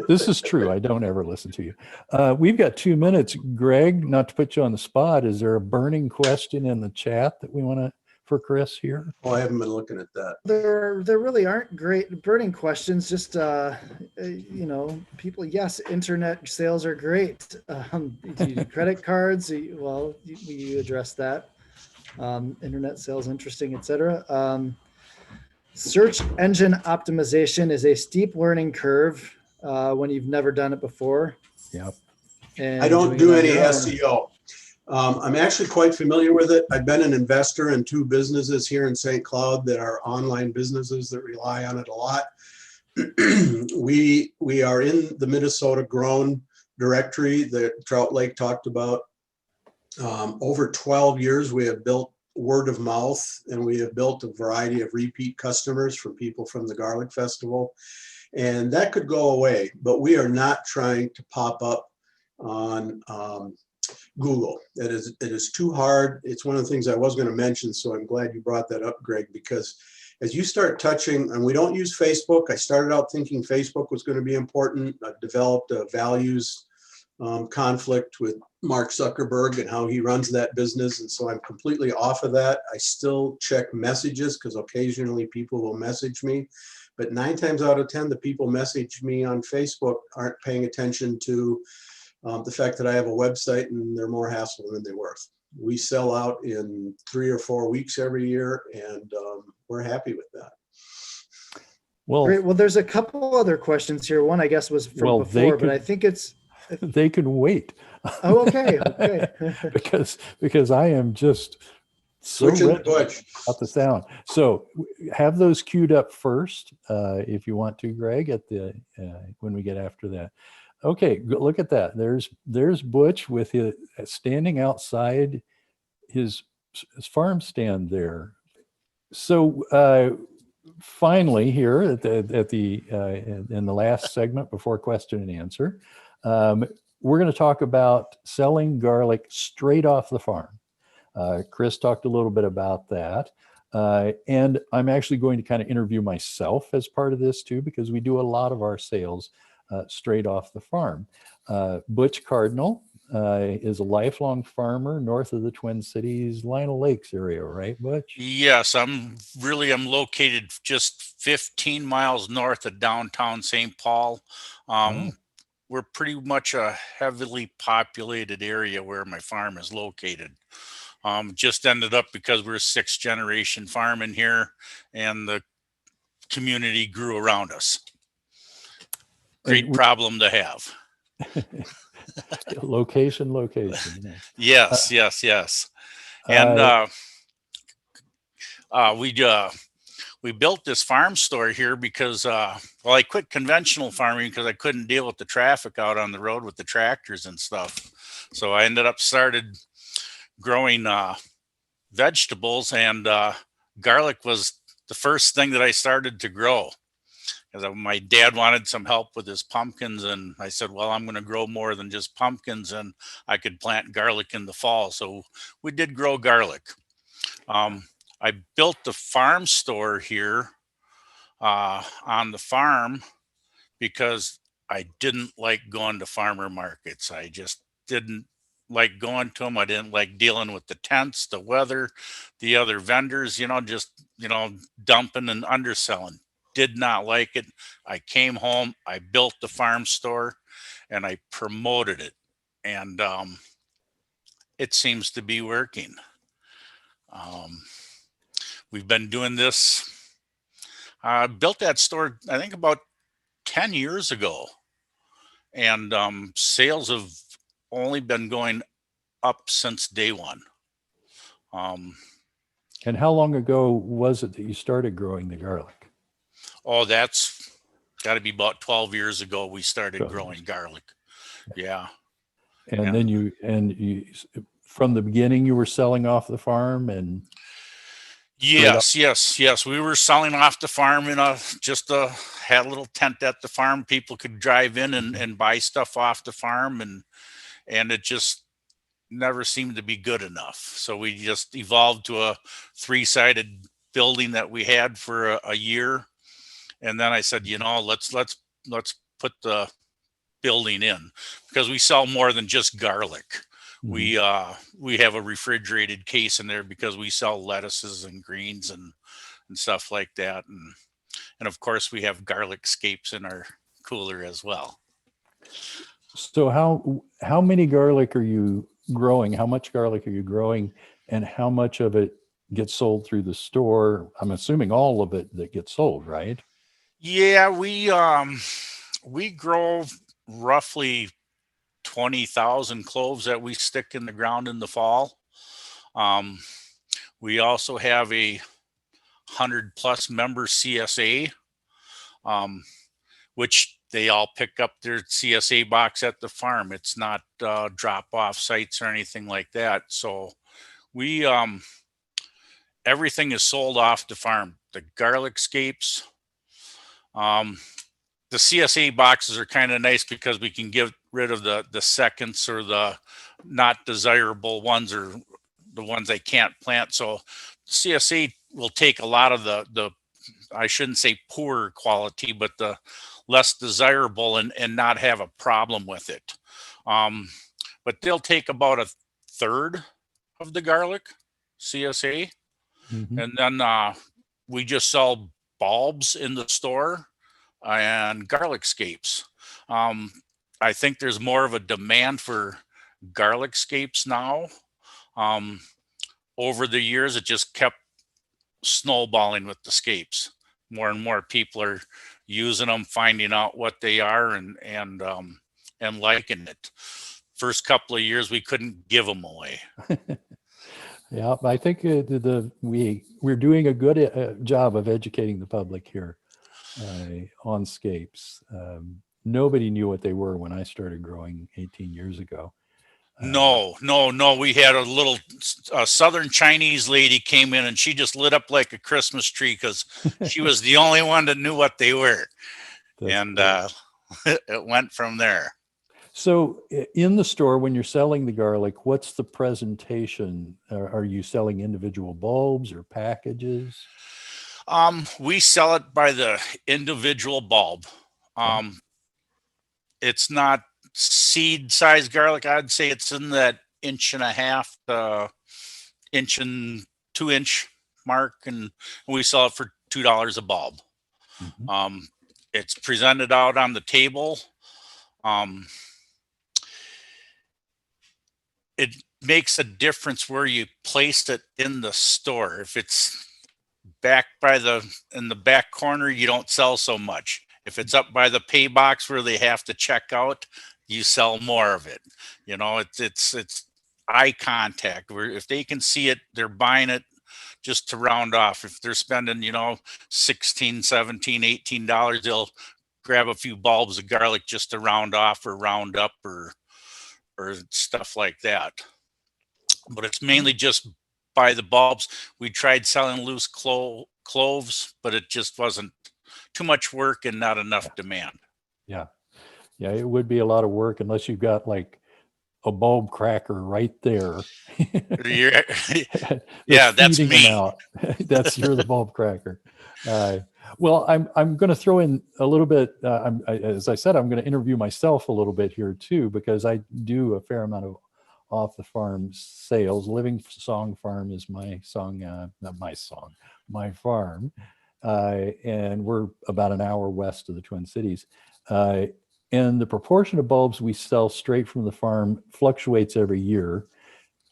This is true. I don't ever listen to you. We've got 2 minutes. Greg, not to put you on the spot, is there a burning question in the chat that we want to for Chris here? Oh, I haven't been looking at that. There really aren't great burning questions. Just people. Yes, internet sales are great. Credit cards. Well, you addressed that. Internet sales, interesting, etc. Search engine optimization is a steep learning curve when you've never done it before. Yep. I don't do any SEO. I'm actually quite familiar with it. I've been an investor in 2 businesses here in St. Cloud that are online businesses that rely on it a lot. We are in the Minnesota grown directory that Trout Lake talked about. Over 12 years, we have built word of mouth, and we have built a variety of repeat customers from people from the Garlic Festival. And that could go away, but we are not trying to pop up on Google. It is too hard. It's one of the things I was going to mention, so I'm glad you brought that up, Greg, because as you start touching, and we don't use Facebook. I started out thinking Facebook was going to be important. I've developed a values conflict with Mark Zuckerberg and how he runs that business. And so I'm completely off of that. I still check messages because occasionally people will message me. But 9 times out of 10, the people message me on Facebook aren't paying attention to the fact that I have a website, and they're more hassle than they're worth. We sell out in 3 or 4 weeks every year, and we're happy with that. Well, Great. Well, there's a couple other questions here. One, I guess, was from Well, they before, but could- I think it's. they can wait. Oh, okay. Okay. because I am just so Switching to ready Butch. about the sound. So have those queued up first, if you want to, Greg, at the when we get after that. Okay, look at that. There's Butch with his standing outside his farm stand there. So finally, here at the in the last segment before question and answer, we're going to talk about selling garlic straight off the farm. Chris talked a little bit about that. And I'm actually going to kind of interview myself as part of this too, because we do a lot of our sales straight off the farm. Butch Cardnial is a lifelong farmer north of the Twin Cities, Lionel Lakes area, right, Butch? Yes, I'm located just 15 miles north of downtown St. Paul. We're pretty much a heavily populated area where my farm is located. Just ended up because we're a 6th generation farming here, and the community grew around us. Great problem to have. Location. Yes. And we built this farm store here because, I quit conventional farming because I couldn't deal with the traffic out on the road with the tractors and stuff. So I ended up started growing vegetables, and garlic was the first thing that I started to grow. Because my dad wanted some help with his pumpkins, and I said, well, I'm going to grow more than just pumpkins, and I could plant garlic in the fall. So we did grow garlic. I built the farm store here on the farm because I didn't like going to farmer markets. I just didn't like going to them. I didn't like dealing with the tents, the weather, the other vendors, dumping and underselling. Did not like it. I came home, I built the farm store, and I promoted it. And it seems to be working. We've been doing this. I built that store, I think, about 10 years ago. And sales have only been going up since day one. And how long ago was it that you started growing the garlic? Oh, that's got to be about 12 years ago we started 12 growing years. garlic. Yeah. And then you from the beginning you were selling off the farm and Yes. We were selling off the farm in had a little tent at the farm. People could drive in and buy stuff off the farm, and it just never seemed to be good enough. So we just evolved to a 3-sided building that we had for a year. And then I said, let's put the building in, because we sell more than just garlic. Mm-hmm. We have a refrigerated case in there because we sell lettuces and greens and stuff like that. And of course we have garlic scapes in our cooler as well. So how many garlic are you growing? How much garlic are you growing, and how much of it gets sold through the store? I'm assuming all of it that gets sold, right? Yeah, we grow roughly 20,000 cloves that we stick in the ground in the fall. We also have a 100+ member CSA, which they all pick up their CSA box at the farm. It's not drop off sites or anything like that. So we everything is sold off the farm. The garlic scapes. The CSA boxes are kind of nice because we can get rid of the seconds or the not desirable ones, or the ones they can't plant. So CSA will take a lot of the I shouldn't say poor quality, but the less desirable, and not have a problem with it. but they'll take about a third of the garlic, CSA, Mhm. and then we just sell bulbs in the store and garlic scapes. I think there's more of a demand for garlic scapes now. Um, Over the years, it just kept snowballing with the scapes. More and more people are using them, finding out what they are, and liking it. First couple of years, we couldn't give them away. Yeah, I think we're doing a good job of educating the public here on scapes. Nobody knew what they were when I started growing 18 years ago. No. We had a little Southern Chinese lady came in and she just lit up like a Christmas tree because she was the only one that knew what they were. That's And cool. it went from there. So in the store, when you're selling the garlic, what's the presentation? Are you selling individual bulbs or packages? We sell it by the individual bulb. It's not seed size garlic. I'd say it's in that 1.5 to inch and 2 inch mark, and we sell it for $2 a bulb. Mhm. It's presented out on the table. It makes a difference where you place it in the store. If it's back in the back corner, you don't sell so much. If it's up by the pay box where they have to check out, you sell more of it. You know, it's eye contact. Where if they can see it, they're buying it just to round off. If they're spending, 16, 17, $18, they'll grab a few bulbs of garlic just to round off or round up or stuff like that. But it's mainly just by the bulbs. We tried selling loose cloves, but it just wasn't too much work and not enough demand. Yeah. Yeah, it would be a lot of work unless you've got like a bulb cracker right there. Yeah, That's yeah, that's feeding them me. out. You're the bulb cracker. Well, I'm going to throw in a little bit. As I said, I'm going to interview myself a little bit here too, because I do a fair amount of off the farm sales. Living Song Farm is my song, not my song, my farm, and we're about an hour west of the Twin Cities. And the proportion of bulbs we sell straight from the farm fluctuates every year.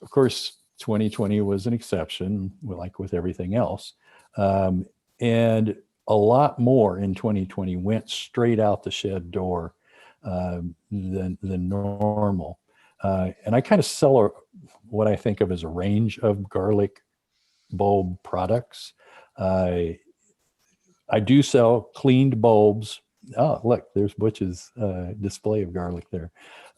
Of course, 2020 was an exception, like with everything else. And a lot more in 2020 went straight out the shed door than normal. And I kind of sell what I think of as a range of garlic bulb products. I do sell cleaned bulbs. Oh, look, there's Butch's display of garlic there.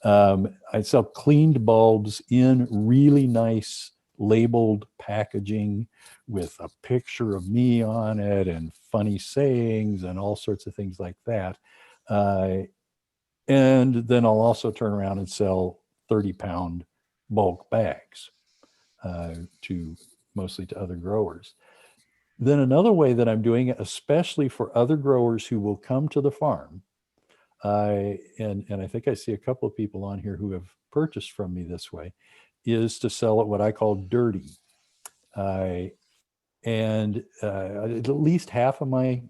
I sell cleaned bulbs in really nice labeled packaging with a picture of me on it and funny sayings and all sorts of things like that. And then I'll also turn around and sell 30-pound bulk bags mostly to other growers. Then another way that I'm doing it, especially for other growers who will come to the farm, and I think I see a couple of people on here who have purchased from me this way, is to sell it what I call dirty. And at least half of my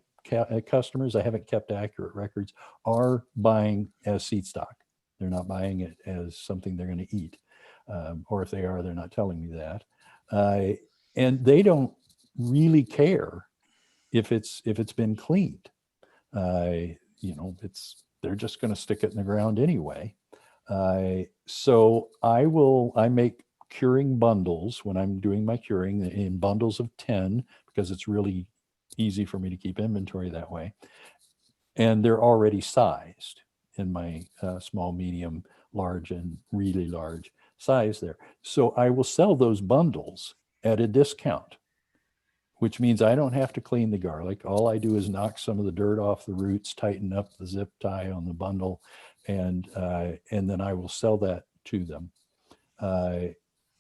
customers, I haven't kept accurate records, are buying as seed stock. They're not buying it as something they're going to eat. Or if they are, they're not telling me that. And they don't really care if it's been cleaned. They're just going to stick it in the ground anyway. So I make curing bundles when I'm doing my curing in bundles of 10, because it's really easy for me to keep inventory that way. And they're already sized in my small, medium, large, and really large size there. So I will sell those bundles at a discount, which means I don't have to clean the garlic. All I do is knock some of the dirt off the roots, tighten up the zip tie on the bundle, and then I will sell that to them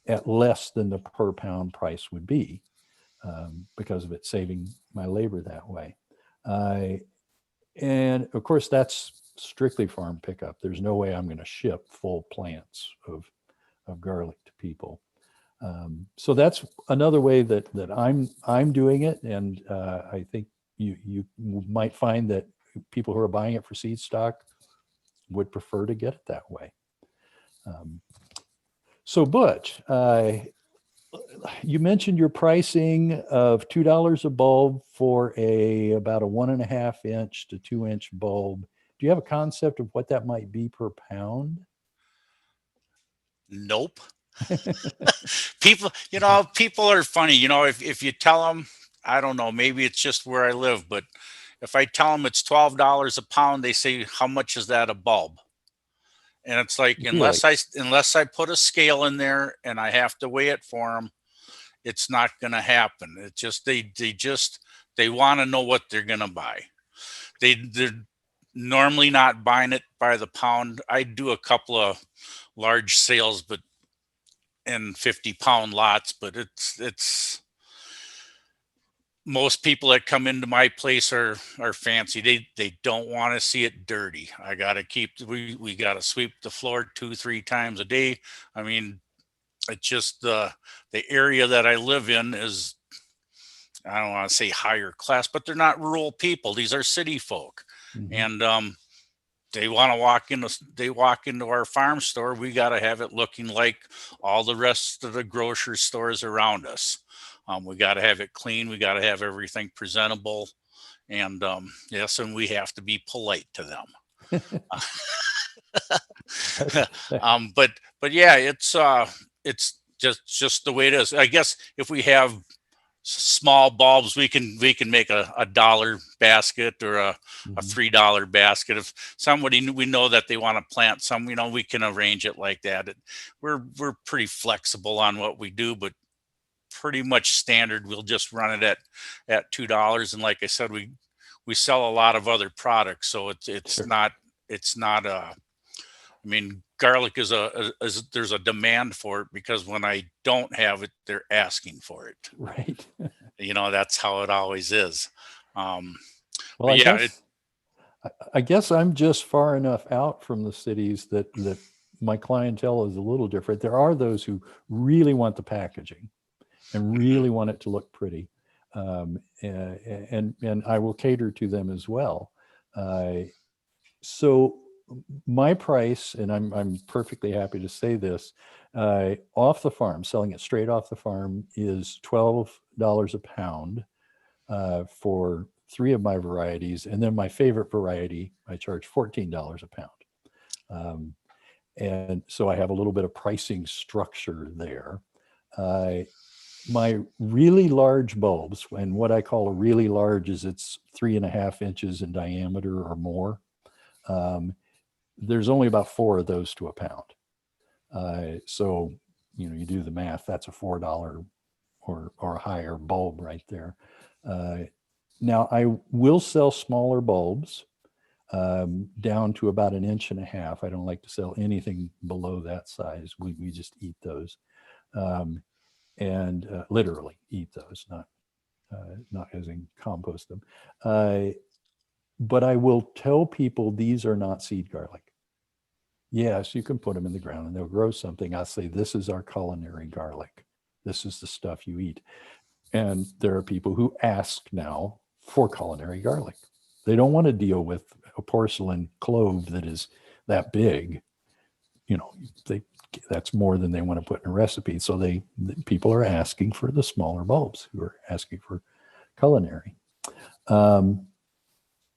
at less than the per pound price would be, because of it saving my labor that way. And of course, that's strictly farm pickup. There's no way I'm going to ship full plants of garlic to people. So that's another way that I'm doing it, and I think you might find that people who are buying it for seed stock would prefer to get it that way. So Butch, you mentioned your pricing of $2 a bulb for about a 1.5 inch to 2 inch bulb. Do you have a concept of what that might be per pound? Nope. People, people are funny. If you tell them, I don't know, maybe it's just where I live, but if I tell them it's $12 a pound, they say, how much is that a bulb? And it's like, Really? unless I put a scale in there and I have to weigh it for them, it's not going to happen. It just, they want to know what they're going to buy. They're normally not buying it by the pound. I do a couple of large sales, but in 50-pound lots, but it's most people that come into my place are fancy. They don't want to see it dirty. I got to we got to sweep the floor 2-3 times a day. I mean, it's just the area that I live in is, I don't want to say higher class, but they're not rural people. These are city folk. Mm-hmm. And they want to walk into our farm store. We got to have it looking like all the rest of the grocery stores around us. We got to have it clean. We got to have everything presentable. And yes, and we have to be polite to them. But yeah, it's just the way it is. I guess if we have small bulbs, we can make a dollar basket or a $3 basket. If somebody, we know that they want to plant some, we can arrange it like that. We're pretty flexible on what we do, but pretty much standard. We'll just run it at $2. And like I said, we sell a lot of other products, so it's Sure. not I mean, garlic is there's a demand for it, because when I don't have it, they're asking for it. Right. That's how it always is. Well, but yeah, I guess I'm just far enough out from the cities that my clientele is a little different. There are those who really want the packaging and really want it to look pretty, and I will cater to them as well. So my price, and I'm perfectly happy to say this, off the farm, selling it straight off the farm, is $12 a pound for 3 of my varieties. And then my favorite variety, I charge $14 a pound. And so I have a little bit of pricing structure there. My really large bulbs, and what I call a really large is it's 3.5 inches in diameter or more. There's only about 4 of those to a pound. So, you do the math, that's a $4 or higher bulb right there. Now I will sell smaller bulbs down to about 1.5 inches. I don't like to sell anything below that size. We just eat those, and literally eat those, not as in compost them. But I will tell people these are not seed garlic. Yes, you can put them in the ground and they'll grow something. I'll say, this is our culinary garlic. This is the stuff you eat. And there are people who ask now for culinary garlic. They don't want to deal with a porcelain clove that is that big. That's more than they want to put in a recipe. So people are asking for the smaller bulbs who are asking for culinary.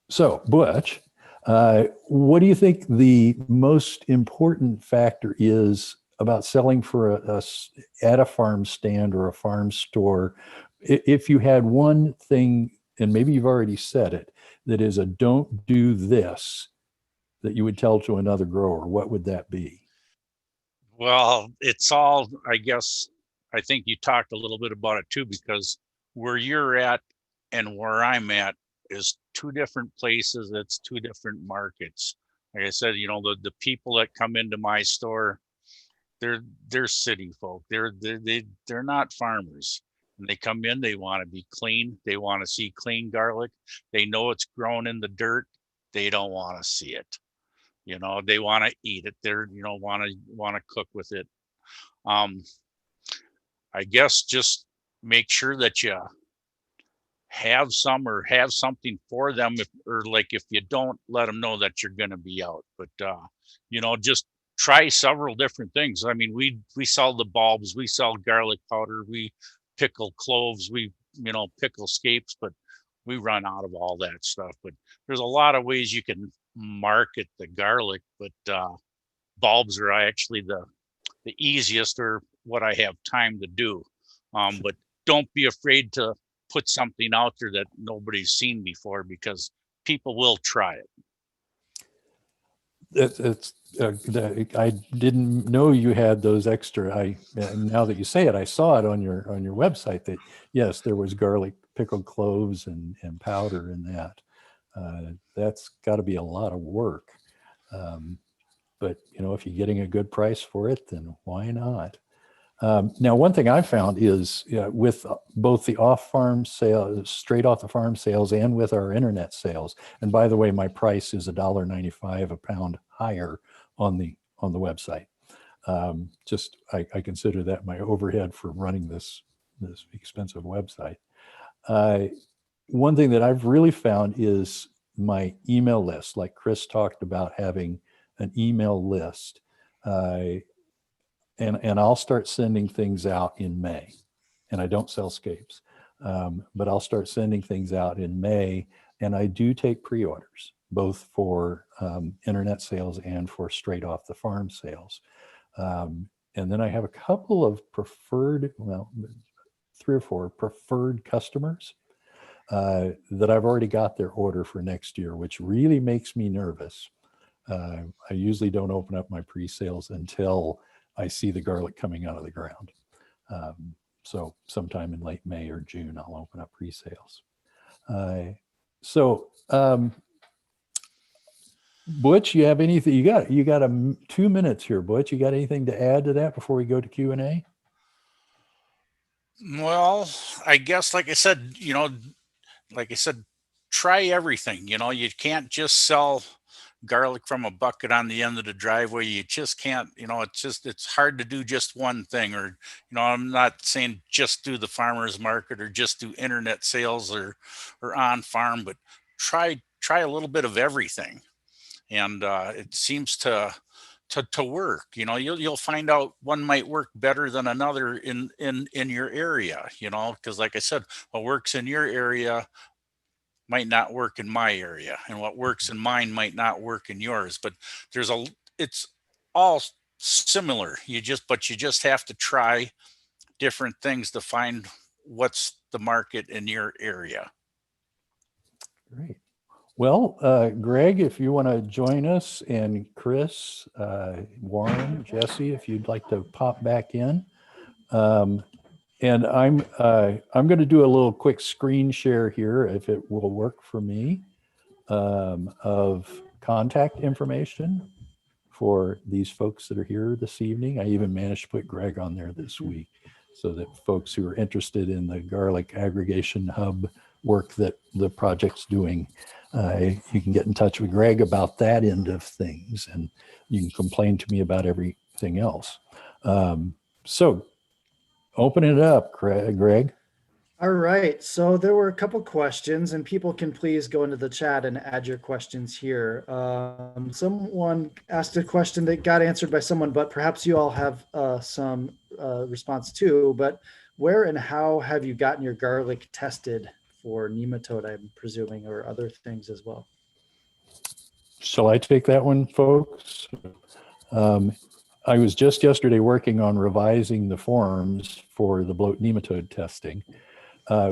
So Butch, what do you think the most important factor is about selling for at a farm stand or a farm store? If you had one thing, and maybe you've already said it, that is a don't do this that you would tell to another grower, what would that be? well, it's all, I guess, I think you talked a little bit about it too, because where you're at and where I'm at is 2 different places. It's 2 different markets. Like I said, the people that come into my store, they're city folk. They're not farmers. And they come in, they want to be clean. They want to see clean garlic. They know it's grown in the dirt. They don't want to see it. They want to eat it. They're, want to cook with it. I guess just make sure that you have some or have something for them, if you don't, let them know that you're going to be out. But just try several different things. I mean, we sell the bulbs, we sell garlic powder, we pickle cloves, we pickle scapes, but we run out of all that stuff. But there's a lot of ways you can market the garlic, but bulbs are actually the easiest, or what I have time to do. But don't be afraid to put something out there that nobody's seen before, because people will try it. I didn't know you had those extra. Now that you say it, I saw it on your website that yes, there was garlic, pickled cloves, and powder in that. That's got to be a lot of work. But if you're getting a good price for it, then why not? Now, one thing I found is with both the off-farm sales, straight off the farm sales, and with our internet sales. And by the way, my price is $1.95 a pound higher on the website. I consider that my overhead for running this expensive website. One thing that I've really found is my email list. Like Chris talked about having an email list. And I'll start sending things out in May. And I don't sell scapes, but I'll start sending things out in May. And I do take pre-orders, both for internet sales and for straight off the farm sales. And then I have a couple of preferred, 3 or 4 preferred customers that I've already got their order for next year, which really makes me nervous. I usually don't open up my pre-sales until I see the garlic coming out of the ground. So sometime in late May or June, I'll open up pre-sales. Butch, you have anything? You got 2 minutes here, Butch. You got anything to add to that before we go to Q&A? Well, I guess, like I said, try everything. You can't just sell garlic from a bucket on the end of the driveway. You just can't, it's hard to do just one thing. Or, I'm not saying just do the farmer's market or just do internet sales or on farm, but try a little bit of everything. And it seems to work. You'll find out one might work better than another in your area, because like I said, what works in your area might not work in my area, and what works in mine might not work in yours. But it's all similar. You just have to try different things to find what's the market in your area. Great. Well, Greg, if you want to join us, and Chris, Warren, Jesse, if you'd like to pop back in. And I'm going to do a little quick screen share here, if it will work for me, of contact information for these folks that are here this evening. I even managed to put Greg on there this week so that folks who are interested in the garlic aggregation hub work that the project's doing, you can get in touch with Greg about that end of things, and you can complain to me about everything else. So open it up, Greg. All right. So there were a couple questions, and people can please go into the chat and add your questions here. Someone asked a question that got answered by someone, but perhaps you all have some response too. But where and how have you gotten your garlic tested for nematode, I'm presuming, or other things as well? Shall I take that one, folks? I was just yesterday working on revising the forms for the bloat nematode testing.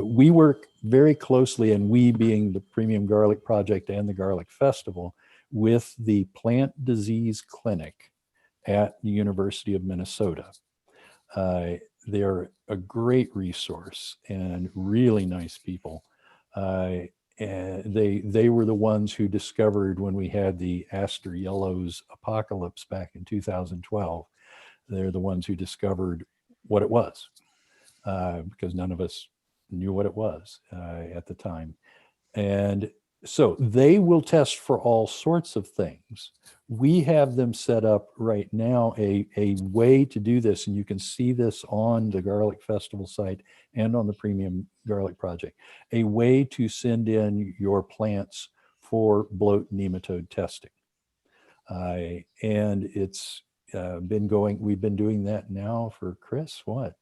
We work very closely, and we being the Premium Garlic Project and the Garlic Festival, with the Plant Disease Clinic at the University of Minnesota. They're a great resource and really nice people. And they were the ones who discovered, when we had the aster yellows apocalypse back in 2012, they're the ones who discovered what it was, because none of us knew what it was at the time. And so they will test for all sorts of things. we have them set up right now, a way to do this, and you can see this on the Garlic Festival site and on the Premium Garlic Project, a way to send in your plants for bloat nematode testing. And it's been going, we've been doing that now for, Chris, what,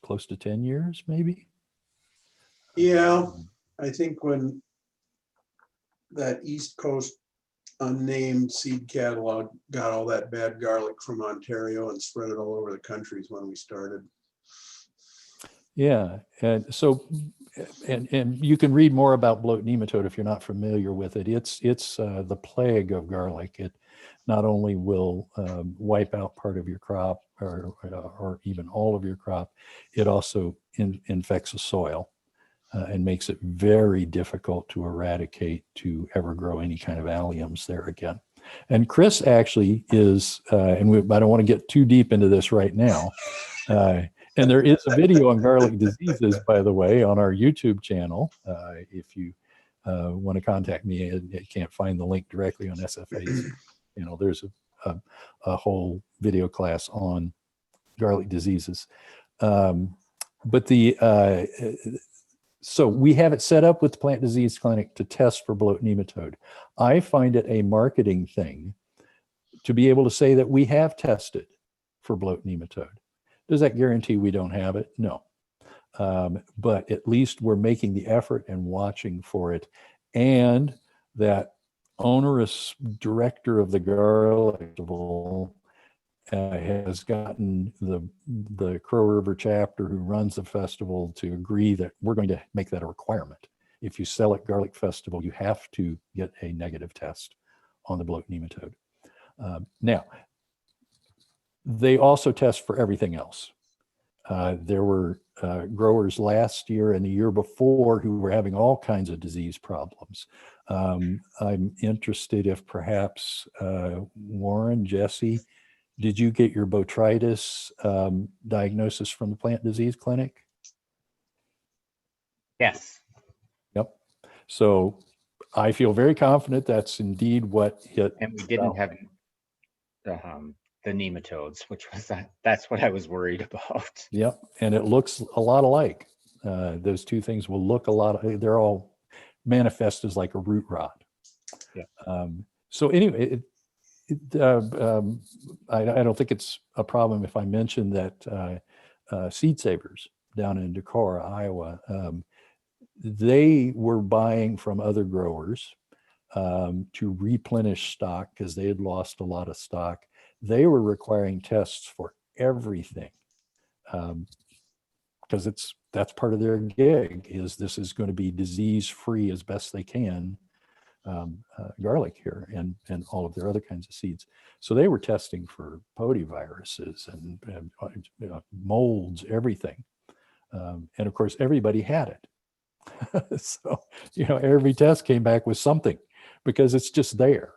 close to 10 years, maybe? Yeah, I think when that East Coast unnamed seed catalog got all that bad garlic from Ontario and spread it all over the country is when we started. Yeah, and so, and you can read more about bloat nematode if you're not familiar with it. It's the plague of garlic. It not only will wipe out part of your crop or even all of your crop, it also infects the soil and makes it very difficult to eradicate, to ever grow any kind of alliums there again. And Chris actually is, and I don't want to get too deep into this right now. And there is a video on garlic diseases, by the way, on our YouTube channel. If you want to contact me, I can't find the link directly on SFA's. There's a whole video class on garlic diseases. But so we have it set up with the Plant Disease Clinic to test for bloat nematode. I find it a marketing thing to be able to say that we have tested for bloat nematode. Does that guarantee we don't have it? No. But at least we're making the effort and watching for it. And that onerous director of the Garlic Festival has gotten the Crow River chapter who runs the festival to agree that we're going to make that a requirement. If you sell at Garlic Festival, you have to get a negative test on the bloat nematode. Now, they also test for everything else. There were growers last year and the year before who were having all kinds of disease problems. I'm interested if perhaps Warren, Jesse, did you get your botrytis diagnosis from the Plant Disease Clinic? Yes. Yep. So I feel very confident that's indeed what hit. And we didn't have the nematodes, which was that's what I was worried about. Yep. And it looks a lot alike. Those two things will look a lot. They're all manifest as like a root rot. Yeah. So anyway, I don't think it's a problem if I mention that Seed Savers down in Decorah, Iowa, they were buying from other growers to replenish stock because they had lost a lot of stock. They were requiring tests for everything because that's part of their gig. This is going to be disease-free as best they can. Garlic here and all of their other kinds of seeds. So they were testing for podaviruses and molds, everything. And of course, everybody had it. So, every test came back with something because it's just there.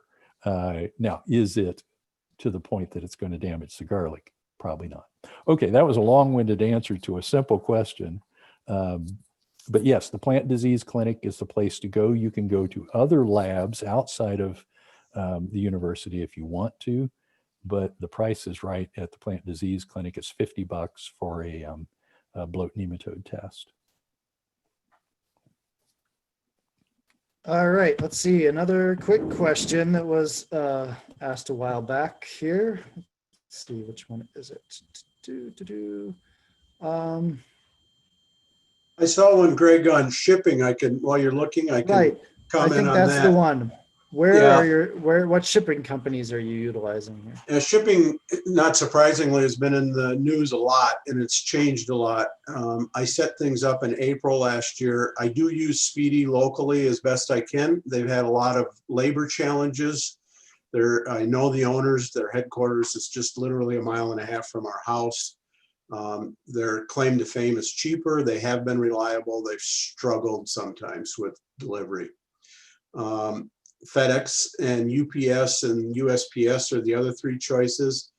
Now, is it to the point that it's going to damage the garlic? Probably not. Okay, that was a long-winded answer to a simple question. But yes, the Plant Disease Clinic is the place to go. You can go to other labs outside of the university if you want to, but the price is right at the Plant Disease Clinic. It's $50 for a bloat nematode test. All right, let's see. Another quick question that was asked a while back here. Let's see, which one is it? I saw one, Greg, on shipping. While you're looking, I can Right. comment I think on that's that. the one. Yeah. What shipping companies are you utilizing here? Shipping, not surprisingly, has been in the news a lot, and it's changed a lot. I set things up in April last year. I do use Speedy locally as best I can. They've had a lot of labor challenges. I know the owners, their headquarters is just literally 1.5 miles from our house. Their claim to fame is cheaper. They have been reliable. They've struggled sometimes with delivery. FedEx and UPS and USPS are the other three choices.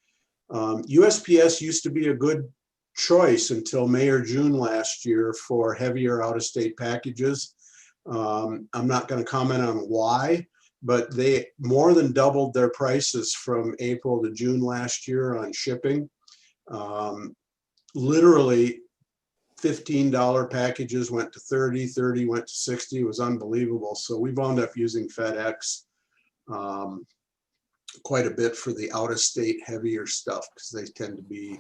USPS used to be a good choice until May or June last year for heavier out-of-state packages. I'm not going to comment on why, but they more than doubled their prices from April to June last year on shipping. Literally $15 packages went to 30, 30 went to 60. It was unbelievable. So we wound up using FedEx quite a bit for the out of state heavier stuff, because they tend to be,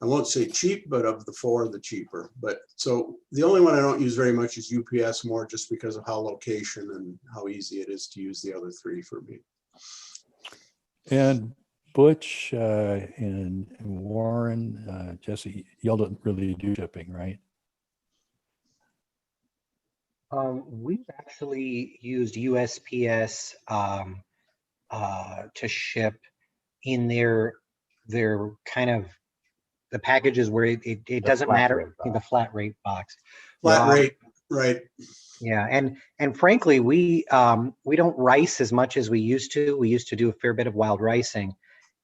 I won't say cheap, but of the four, the cheaper. But so the only one I don't use very much is UPS, more just because of how location and how easy it is to use the other three for me. And Butch and Warren, Jesse, y'all don't really do shipping, right? We've actually used USPS to ship in their kind of the packages where it doesn't matter in the flat rate box. Flat rate, right? Yeah, and frankly, we don't rice as much as we used to. We used to do a fair bit of wild ricing,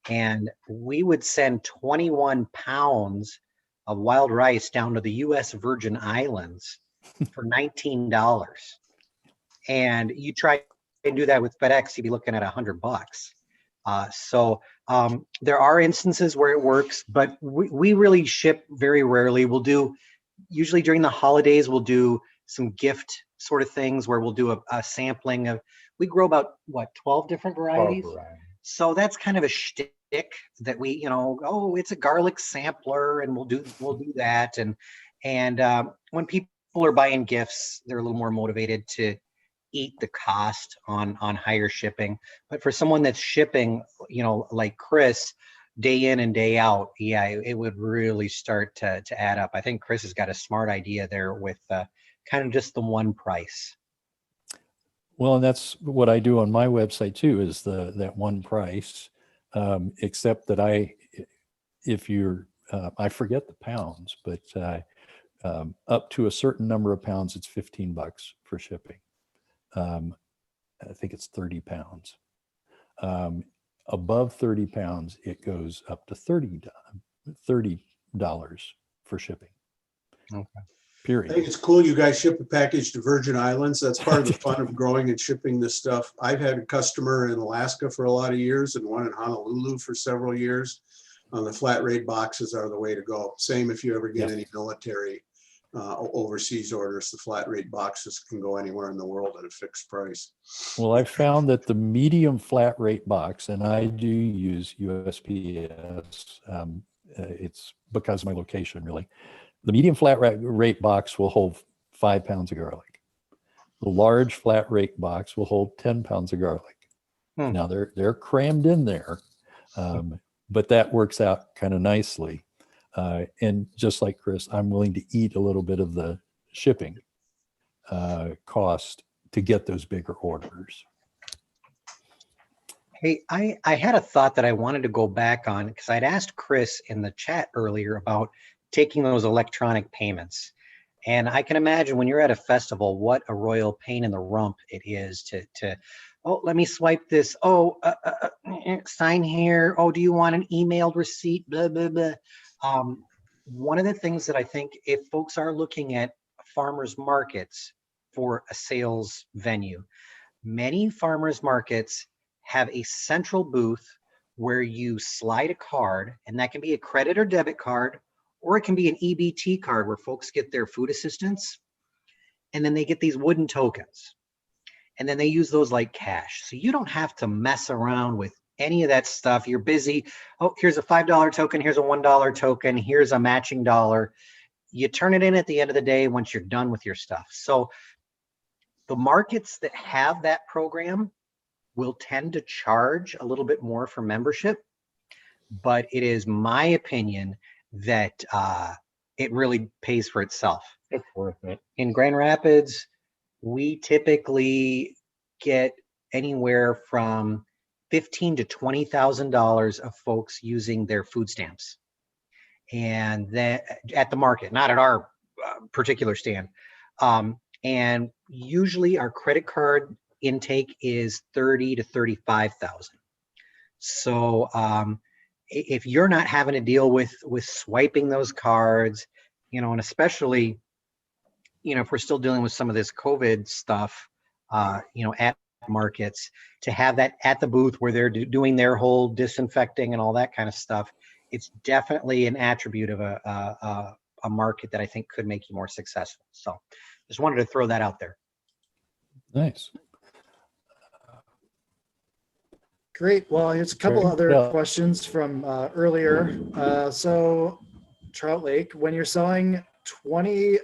and we would send 21 pounds of wild rice down to the U.S. Virgin Islands for $19. And you try and do that with FedEx, you'd be looking at $100. So there are instances where it works, but we really ship very rarely. We'll do, usually during the holidays, we'll do some gift sort of things where we'll do a sampling of, we grow about, what, 12 different varieties? 12 varieties. So that's kind of a shtick that we, oh, it's a garlic sampler, and we'll do that. And when people are buying gifts, they're a little more motivated to eat the cost on higher shipping. But for someone that's shipping, like Chris, day in and day out, yeah, it would really start to add up. I think Chris has got a smart idea there with kind of just the one price. Well, and that's what I do on my website too, is that one price, except that I forget the pounds, but up to a certain number of pounds, it's $15 for shipping. I think it's 30 pounds. Above 30 pounds, it goes up to $30 for shipping. Okay. Period. I think it's cool you guys ship a package to Virgin Islands. That's part of the fun of growing and shipping this stuff. I've had a customer in Alaska for a lot of years and one in Honolulu for several years. The flat rate boxes are the way to go. Same if you ever get any military overseas orders, the flat rate boxes can go anywhere in the world at a fixed price. Well, I found that the medium flat rate box, and I do use USPS, it's because of my location really. The medium flat rate box will hold 5 pounds of garlic. The large flat rate box will hold 10 pounds of garlic. Now they're crammed in there, but that works out kind of nicely. And just like Chris, I'm willing to eat a little bit of the shipping cost to get those bigger orders. Hey, I had a thought that I wanted to go back on, because I'd asked Chris in the chat earlier about taking those electronic payments. And I can imagine when you're at a festival, what a royal pain in the rump it is to oh, let me swipe this. Oh, sign here. Oh, do you want an emailed receipt? Blah, blah, blah. One of the things that I think, if folks are looking at farmers markets for a sales venue, many farmers markets have a central booth where you slide a card, and that can be a credit or debit card, or it can be an EBT card where folks get their food assistance, and then they get these wooden tokens, and then they use those like cash. So you don't have to mess around with any of that stuff. You're busy. Oh, here's a $5 token. Here's a $1 token. Here's a matching dollar. You turn it in at the end of the day once you're done with your stuff. So the markets that have that program will tend to charge a little bit more for membership, but it is my opinion that it really pays for itself. It's worth it. In Grand Rapids, we typically get anywhere from $15,000 to $20,000 of folks using their food stamps, and then at the market, not at our particular stand. And usually our credit card intake is 30 to 35,000. So if you're not having to deal with swiping those cards, and especially, if we're still dealing with some of this COVID stuff, at markets, to have that at the booth where they're doing their whole disinfecting and all that kind of stuff. It's definitely an attribute of a market that I think could make you more successful. So just wanted to throw that out there. Nice. Great. Well, here's a couple Great. other Yeah. questions from earlier. So Trout Lake, when you're selling 20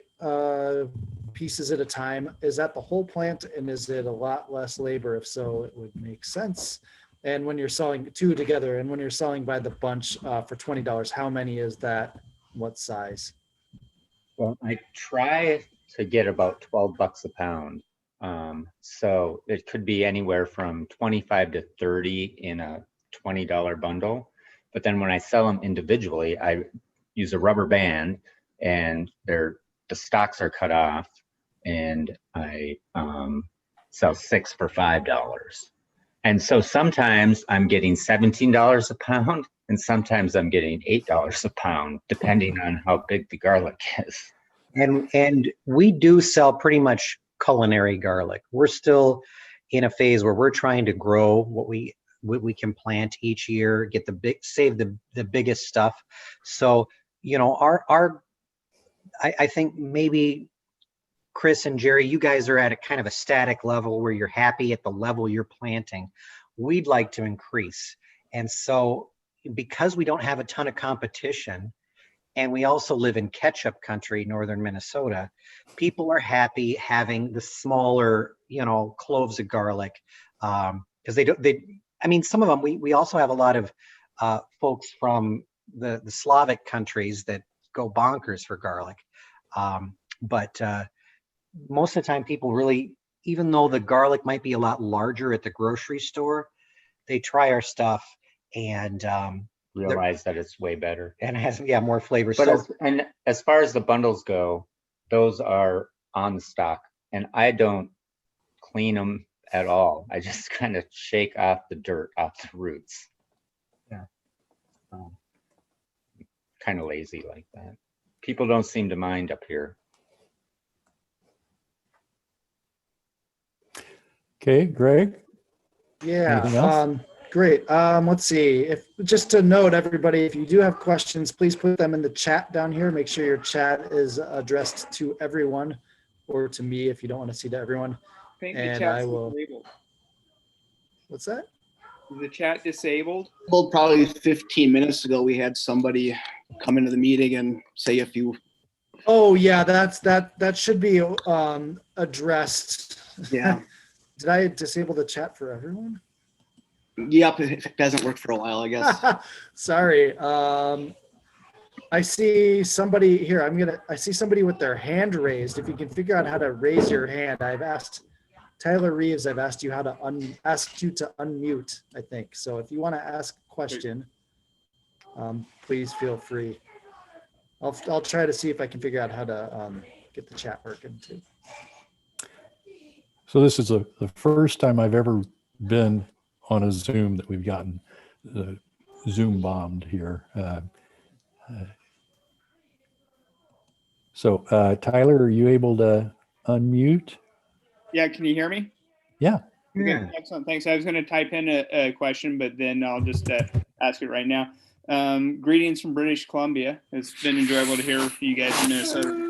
pieces at a time, is that the whole plant, and is it a lot less labor? If so, it would make sense. And when you're selling two together, and when you're selling by the bunch for $20, how many is that? What size? Well, I try to get about 12 bucks a pound. So it could be anywhere from 25 to 30 in a $20 bundle. But then when I sell them individually, I use a rubber band, and the stalks are cut off, and I sell 6 for $5. And so sometimes I'm getting $17 a pound, and sometimes I'm getting $8 a pound, depending on how big the garlic is. And we do sell pretty much culinary garlic. We're still in a phase where we're trying to grow what we can plant each year, get save the biggest stuff. So, you know, I think maybe Chris and Jerry, you guys are at a kind of a static level where you're happy at the level you're planting. We'd like to increase. And so because we don't have a ton of competition, and we also live in ketchup country, northern Minnesota, people are happy having the smaller, you know, cloves of garlic. Because I mean, some of them, we also have a lot of folks from the Slavic countries that go bonkers for garlic. But most of the time people really, even though the garlic might be a lot larger at the grocery store, they try our stuff and Realize that it's way better. and it has more flavor. But as far as the bundles go, those are on the stock, and I don't clean them at all. I just kind of shake off the dirt off the roots. Yeah. Kind of lazy like that. People don't seem to mind up here. Okay, Greg. Anything Yeah. else? Great. Let's see. If just to note, everybody, if you do have questions, please put them in the chat down here. Make sure your chat is addressed to everyone, or to me if you don't want to see to everyone. I think And the chat's I will. disabled. What's that? Is the chat disabled? Well, probably 15 minutes ago, we had somebody come into the meeting and say a few. Oh yeah, that should be addressed. Yeah. Did I disable the chat for everyone? Yep, it hasn't worked for a while, I guess. Sorry. I see somebody here. I see somebody with their hand raised. If you can figure out how to raise your hand, I've asked Tyler Reeves. I've asked you how to ask you to unmute, I think. So if you want to ask a question, please feel free. I'll try to see if I can figure out how to get the chat working too. So this is the first time I've ever been on a Zoom that we've gotten Zoom bombed here. So Tyler, are you able to unmute? Yeah, can you hear me? Yeah. Okay, excellent. Thanks. I was going to type in a question, but then I'll just ask it right now. Greetings from British Columbia. It's been enjoyable to hear from you guys in Minnesota.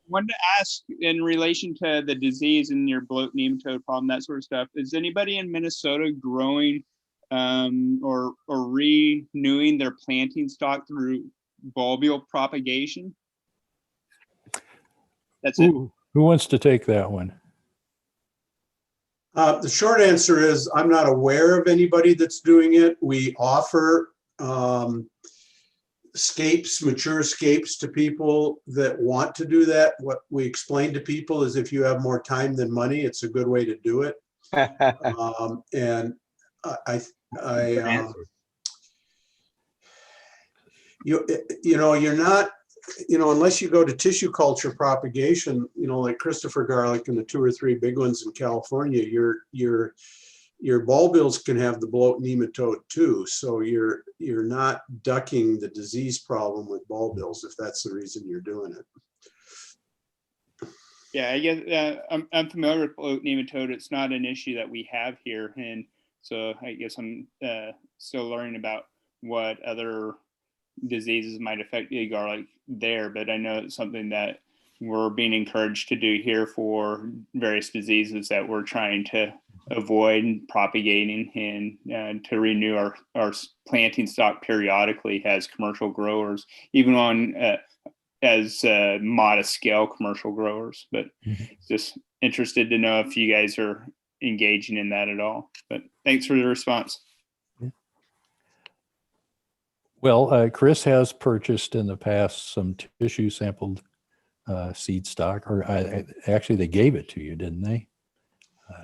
Wanted to ask in relation to the disease and your bloat nematode problem, that sort of stuff. Is anybody in Minnesota growing or renewing their planting stock through bulbule propagation? That's it. Who wants to take that one? The short answer is I'm not aware of anybody that's doing it. We offer mature scapes to people that want to do that. What we explain to people is if you have more time than money, it's a good way to do it. And you're not, unless you go to tissue culture propagation, like Christopher garlic and the 2 or 3 big ones in California, your bulbils can have the bloat nematode too. So you're not ducking the disease problem with bulbils if that's the reason you're doing it. Yeah, I guess I'm familiar with bloat nematode. It's not an issue that we have here, and so I guess I'm still learning about what other diseases might affect the garlic there. But I know it's something that we're being encouraged to do here for various diseases that we're trying to avoid propagating, and to renew our planting stock periodically as commercial growers, even on as modest scale commercial growers. But just interested to know if you guys are engaging in that at all. But thanks for the response. Well, Chris has purchased in the past some tissue sampled seed stock, or actually they gave it to you, didn't they?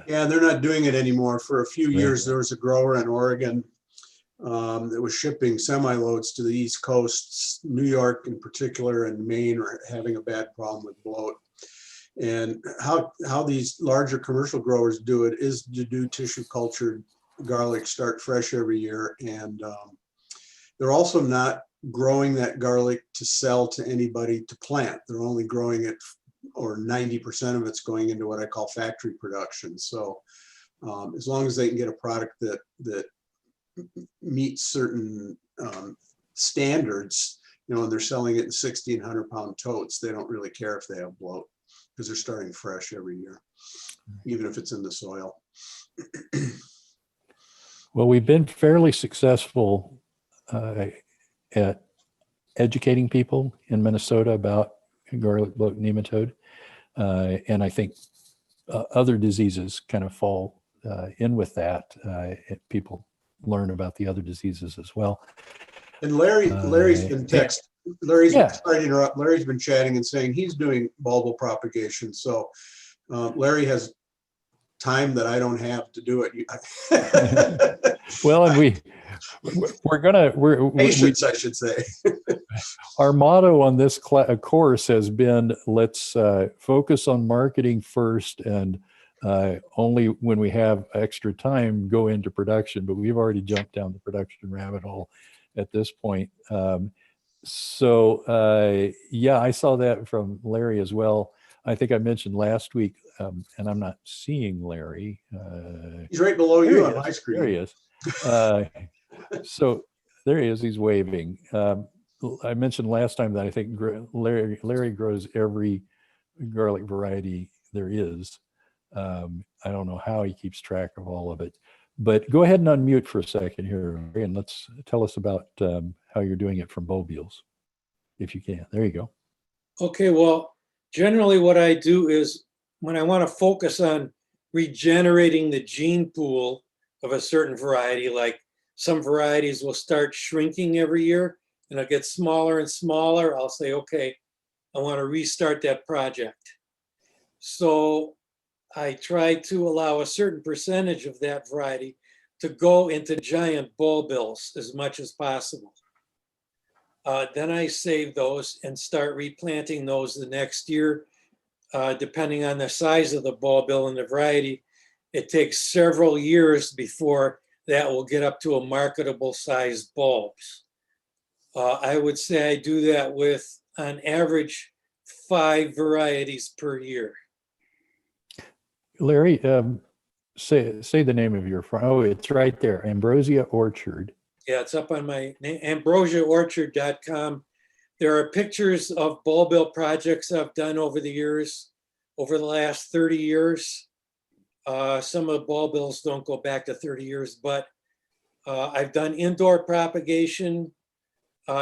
Yeah, they're not doing it anymore. For a few years, there was a grower in Oregon that was shipping semi-loads to the East Coast. New York in particular and Maine are having a bad problem with bloat. And how these larger commercial growers do it is to do tissue cultured garlic, start fresh every year. And they're also not growing that garlic to sell to anybody to plant. They're only growing it, or 90% of it's going into what I call factory production. So as long as they can get a product that meets certain standards, and they're selling it in 1,600-pound totes, they don't really care if they have bloat, because they're starting fresh every year, even if it's in the soil. Well, we've been fairly successful at educating people in Minnesota about garlic bloat nematode. And I think other diseases kind of fall in with that. People learn about the other diseases as well. And Larry's been Larry's, yeah. sorry to interrupt, Larry's been chatting and saying he's doing bulbal propagation. So Larry has time that I don't have to do it. Well, and we're patience, I should say. Our motto on this course has been, let's focus on marketing first, and only when we have extra time go into production. But we've already jumped down the production rabbit hole at this point. Yeah, I saw that from Larry as well. I think I mentioned last week, and I'm not seeing Larry. He's right below you on my screen. There he is. So there he is. He's waving. I mentioned last time that I think Larry grows every garlic variety there is. I don't know how he keeps track of all of it, but go ahead and unmute for a second here, and let's tell us about how you're doing it from bulbules, if you can. There you go. Okay, well, generally what I do is when I want to focus on regenerating the gene pool of a certain variety, like some varieties will start shrinking every year and it'll get smaller and smaller, I'll say, okay, I want to restart that project. So I try to allow a certain percentage of that variety to go into giant bulbils as much as possible. Then I save those and start replanting those the next year. Depending on the size of the bulbil and the variety, it takes several years before that will get up to a marketable size bulbs. I would say I do that with, on average, 5 varieties per year. Larry, say the name of your farm. Oh, it's right there, Ambrosia Orchard. Yeah, it's up on my ambrosiaorchard.com. There are pictures of bulbil projects I've done over the years, over the last 30 years. Some of the bulbils don't go back to 30 years, but I've done indoor propagation,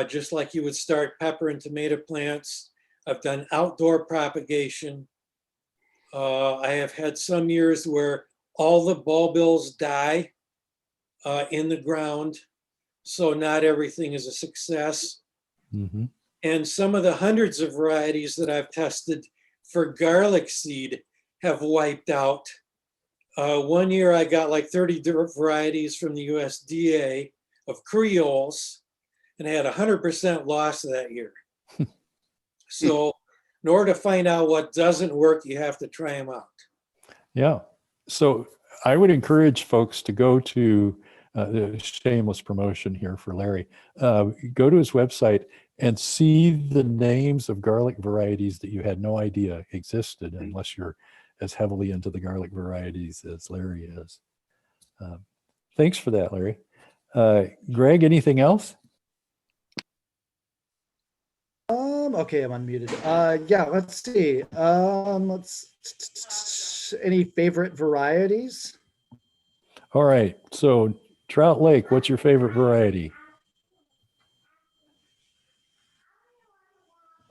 just like you would start pepper and tomato plants. I've done outdoor propagation. I have had some years where all the bulbils die in the ground, so not everything is a success. Mm-hmm. And some of the hundreds of varieties that I've tested for garlic seed have wiped out. One year I got like 30 different varieties from the USDA of Creoles, and I had 100% loss that year. So in order to find out what doesn't work, you have to try them out. Yeah. So I would encourage folks to go to the shameless promotion here for Larry. Go to his website and see the names of garlic varieties that you had no idea existed unless you're as heavily into the garlic varieties as Larry is. Thanks for that, Larry. Greg, anything else? Okay, I'm unmuted. Yeah, let's see. Any favorite varieties? All right. So Trout Lake, what's your favorite variety?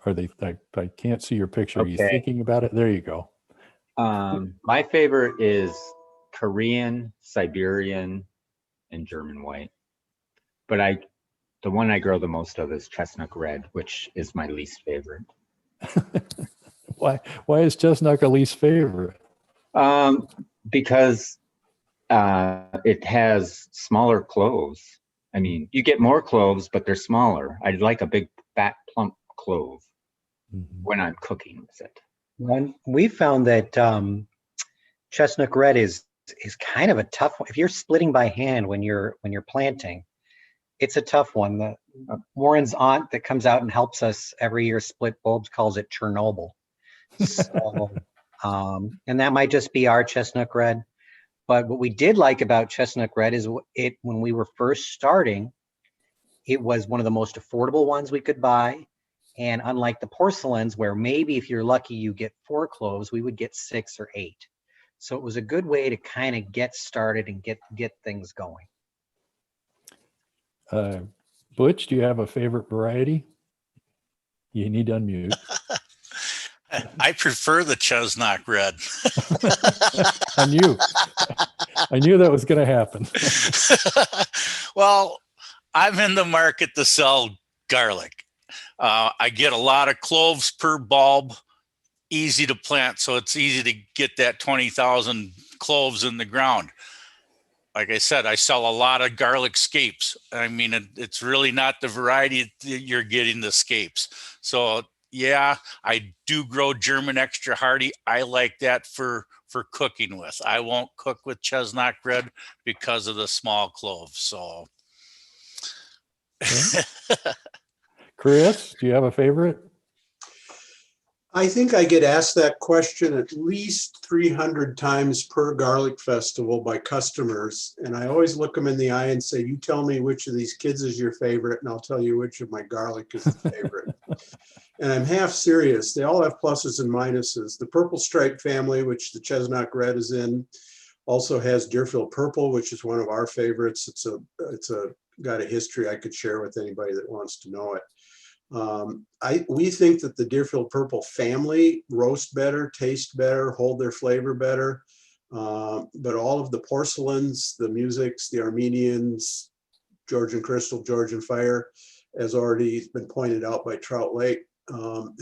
Are they, I can't see your picture. Are you Okay. thinking about it? There you go. My favorite is Korean, Siberian, and German white. But the one I grow the most of is chestnut red, which is my least favorite. Why is chestnut a least favorite? Because it has smaller cloves. I mean, you get more cloves, but they're smaller. I'd like a big, fat, plump clove when I'm cooking with it. One, we found that chestnut red is kind of a tough one. If you're splitting by hand when you're planting, it's a tough one. The Warren's aunt that comes out and helps us every year split bulbs calls it Chernobyl. So, and that might just be our chestnut red. But what we did like about chestnut red is when we were first starting, it was one of the most affordable ones we could buy. And unlike the porcelains, where maybe if you're lucky you get 4 cloves, we would get 6 or 8. So it was a good way to kind of get started and get things going. Butch, do you have a favorite variety? You need to unmute. I prefer the chestnut red. I knew that was going to happen. Well, I'm in the market to sell garlic. I get a lot of cloves per bulb, easy to plant, so it's easy to get that 20,000 cloves in the ground. Like I said, I sell a lot of garlic scapes. I mean, it's really not the variety that you're getting, the scapes. So yeah, I do grow German extra hardy. I like that for cooking with. I won't cook with chestnut red because of the small cloves. So Chris, do you have a favorite? I think I get asked that question at least 300 times per garlic festival by customers. And I always look them in the eye and say, you tell me which of these kids is your favorite, and I'll tell you which of my garlic is the favorite. And I'm half serious. They all have pluses and minuses. The purple stripe family, which the chestnut red is in, also has Deerfield purple, which is one of our favorites. It's got a history I could share with anybody that wants to know it. We think that the Deerfield purple family roast better, taste better, hold their flavor better. But all of the porcelains, the musics, the Armenians, Georgian crystal, Georgian fire, as already been pointed out by Trout Lake,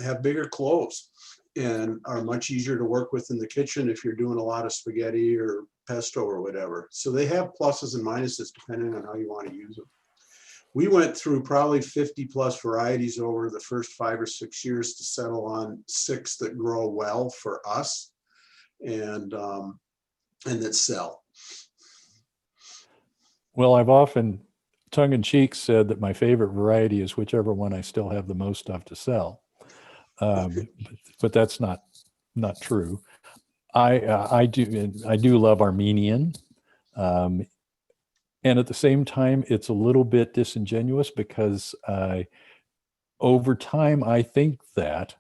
have bigger cloves and are much easier to work with in the kitchen if you're doing a lot of spaghetti or pesto or whatever. So they have pluses and minuses depending on how you want to use them. We went through probably 50 plus varieties over the first 5 or 6 years to settle on 6 that grow well for us and that sell. Well, I've often tongue-in-cheek said that my favorite variety is whichever one I still have the most of to sell. But that's not true. I do love Armenian. And at the same time, it's a little bit disingenuous because over time, I think that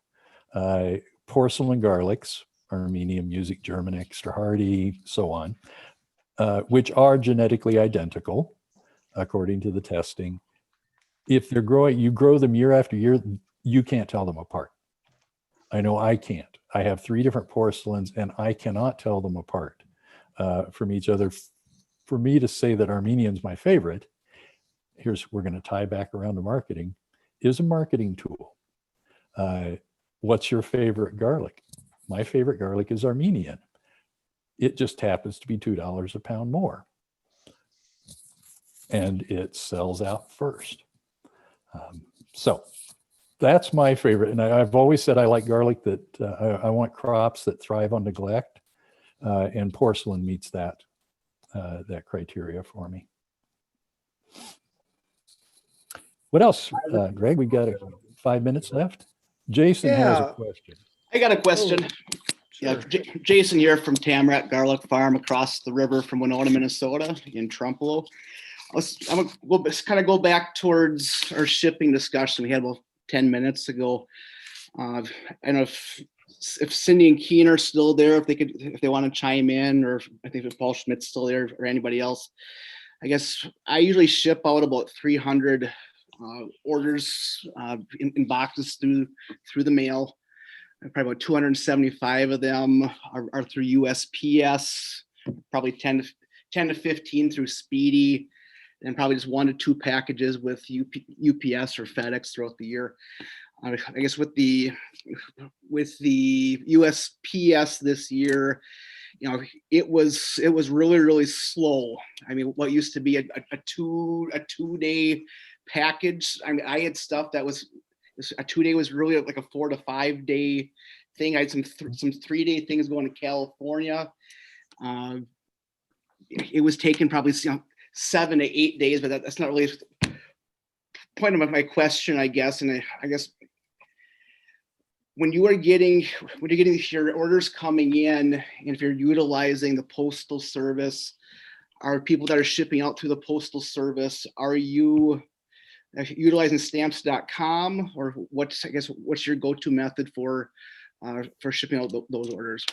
porcelain garlics, Armenian music, German extra hardy, so on, which are genetically identical, according to the testing. If they're growing, you grow them year after year, you can't tell them apart. I know I can't. I have 3 different porcelains and I cannot tell them apart from each other. For me to say that Armenian's my favorite, we're going to tie back around to marketing, is a marketing tool. What's your favorite garlic? My favorite garlic is Armenian. It just happens to be $2 a pound more. And it sells out first. So that's my favorite. And I've always said I like garlic that I want crops that thrive on neglect. And porcelain meets that criteria for me. What else, Greg? We got 5 minutes left. Jason has a Yeah. question. I got a question. Sure. Jason here from Tamarack Garlic Farm across the river from Winona, Minnesota in Trumpelow. I'm gonna kind of go back towards our shipping discussion we had about 10 minutes ago. I don't know if Cindy and Keen are still there, if they want to chime in, or I think if Paul Schmidt's still there or anybody else. I guess I usually ship out about 300 orders in boxes through the mail. Probably about 275 of them are through USPS, probably 10 to 15 through Speedy, and probably just 1 to 2 packages with UPS or FedEx throughout the year. I guess with the USPS this year, it was really slow. I mean, what used to be a 2-day package. I mean, I had stuff that was a 2-day was really like a 4 to 5 day thing. I had some 3-day things going to California. It was taking probably 7 to 8 days, but that's not really the point of my question, I guess. And I guess when you're getting your orders coming in, and if you're utilizing the postal service, are people that are shipping out through the postal service, are you utilizing stamps.com, or what's your go-to method for shipping out those orders?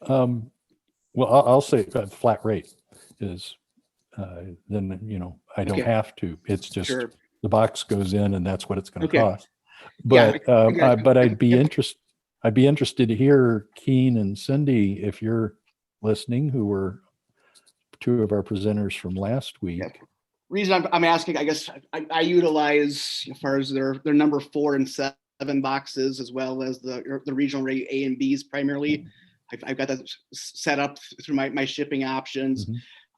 Well, I'll say flat rate is then I don't have to. It's just the box goes in and that's what it's going to cost. But but I'd be interested to hear Keen and Cindy, if you're listening, who were 2 of our presenters from last week. Reason I'm asking, I guess I utilize, as far as their number 4 and 7 boxes, as well as the regional rate A and Bs primarily. I've got that set up through my shipping options.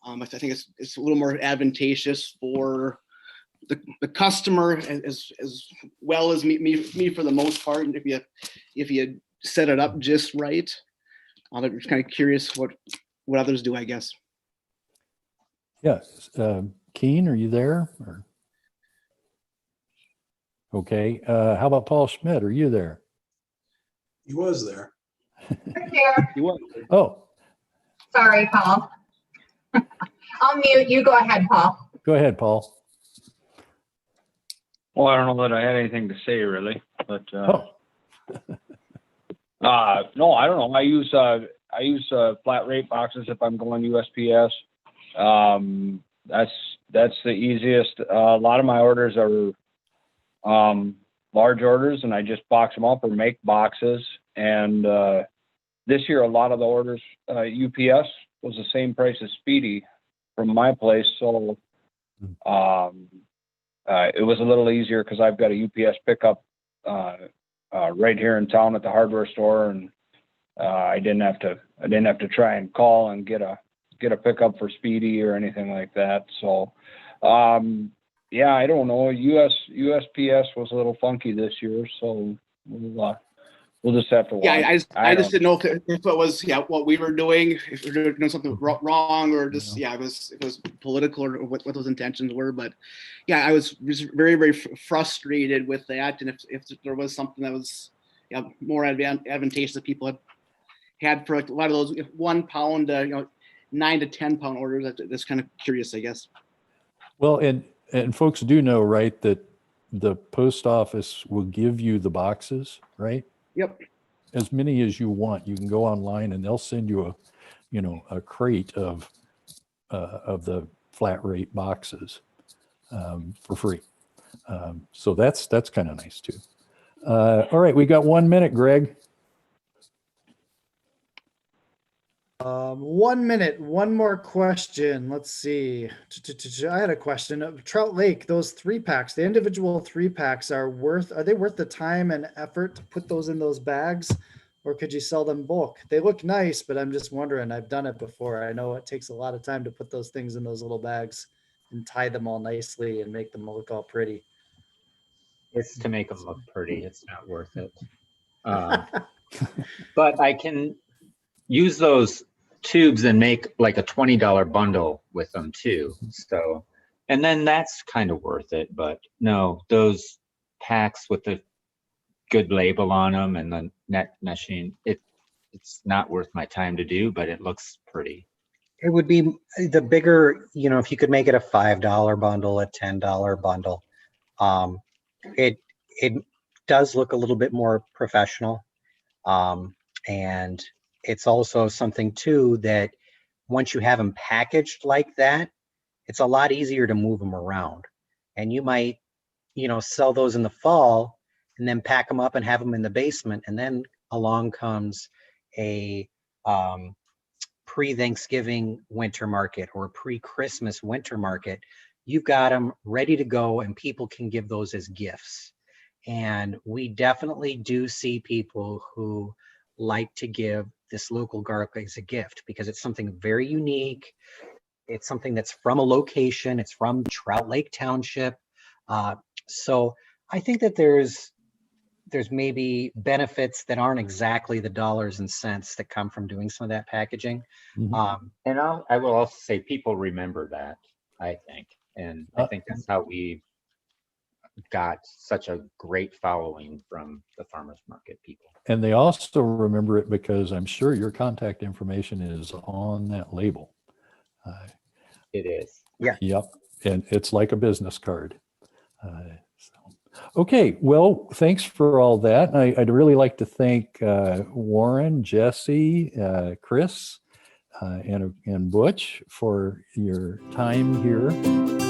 I think it's a little more advantageous for the customer as well as me for the most part. And if you set it up just right, I'm just kind of curious what others do, I guess. Yes. Keen, are you there? Okay. How about Paul Schmidt? Are you there? He was there. I'm here. He was. Oh. Sorry, Paul. I'll mute you. Go ahead, Paul. Go ahead, Paul. Well, I don't know that I had anything to say really, but no, I don't know. I use flat rate boxes if I'm going USPS. That's the easiest. A lot of my orders are large orders, and I just box them up or make boxes. And this year, a lot of the orders, UPS was the same price as Speedy from my place, so it was a little easier because I've got a UPS pickup right here in town at the hardware store, and I didn't have to try and call and get a pickup for Speedy or anything like that. So I don't know. USPS was a little funky this year, so we'll just have to watch. Yeah, I just didn't know if it was what we were doing, if we were doing something wrong, or just it was political, or what those intentions were. But I was just very, very frustrated with that. And if there was something that was more advantageous that people had for a lot of those 1 pound, 9 to 10 pound orders, that's kind of curious, I guess. Well, and folks do know, right, that the post office will give you the boxes, right? Yep. As many as you want. You can go online and they'll send you a crate of the flat rate boxes for free. So that's kind of nice too. All right, we got 1 minute, Greg. 1 minute, one more question. Let's see. I had a question of Trout Lake. Those 3-packs, the individual 3-packs are they worth the time and effort to put those in those bags, or could you sell them bulk? They look nice, but I'm just wondering. I've done it before. I know it takes a lot of time to put those things in those little bags and tie them all nicely and make them look all pretty. It's to make them look pretty. It's not worth it. But I can use those tubes and make like a $20 bundle with them too. So And then that's kind of worth it. But no, those packs with the good label on them and the net meshing, it's not worth my time to do, but it looks pretty. It would be the bigger, if you could make it a $5 bundle, a $10 bundle, it does look a little bit more professional. And it's also something too that once you have them packaged like that, it's a lot easier to move them around. And you might, sell those in the fall and then pack them up and have them in the basement. And then along comes a pre-Thanksgiving winter market or pre-Christmas winter market. You've got them ready to go and people can give those as gifts. And we definitely do see people who like to give this local garlic as a gift because it's something very unique. It's something that's from a location. It's from Trout Lake Township. So I think that there's maybe benefits that aren't exactly the dollars and cents that come from doing some of that packaging. Mhm. And I will also say people remember that, I think. And I think that's how we got such a great following from the farmers market people. And they also remember it because I'm sure your contact information is on that label. It is. Yeah. Yep. And it's like a business card. Okay, well, thanks for all that. I'd really like to thank Warren, Jesse, Chris, and Butch for your time here.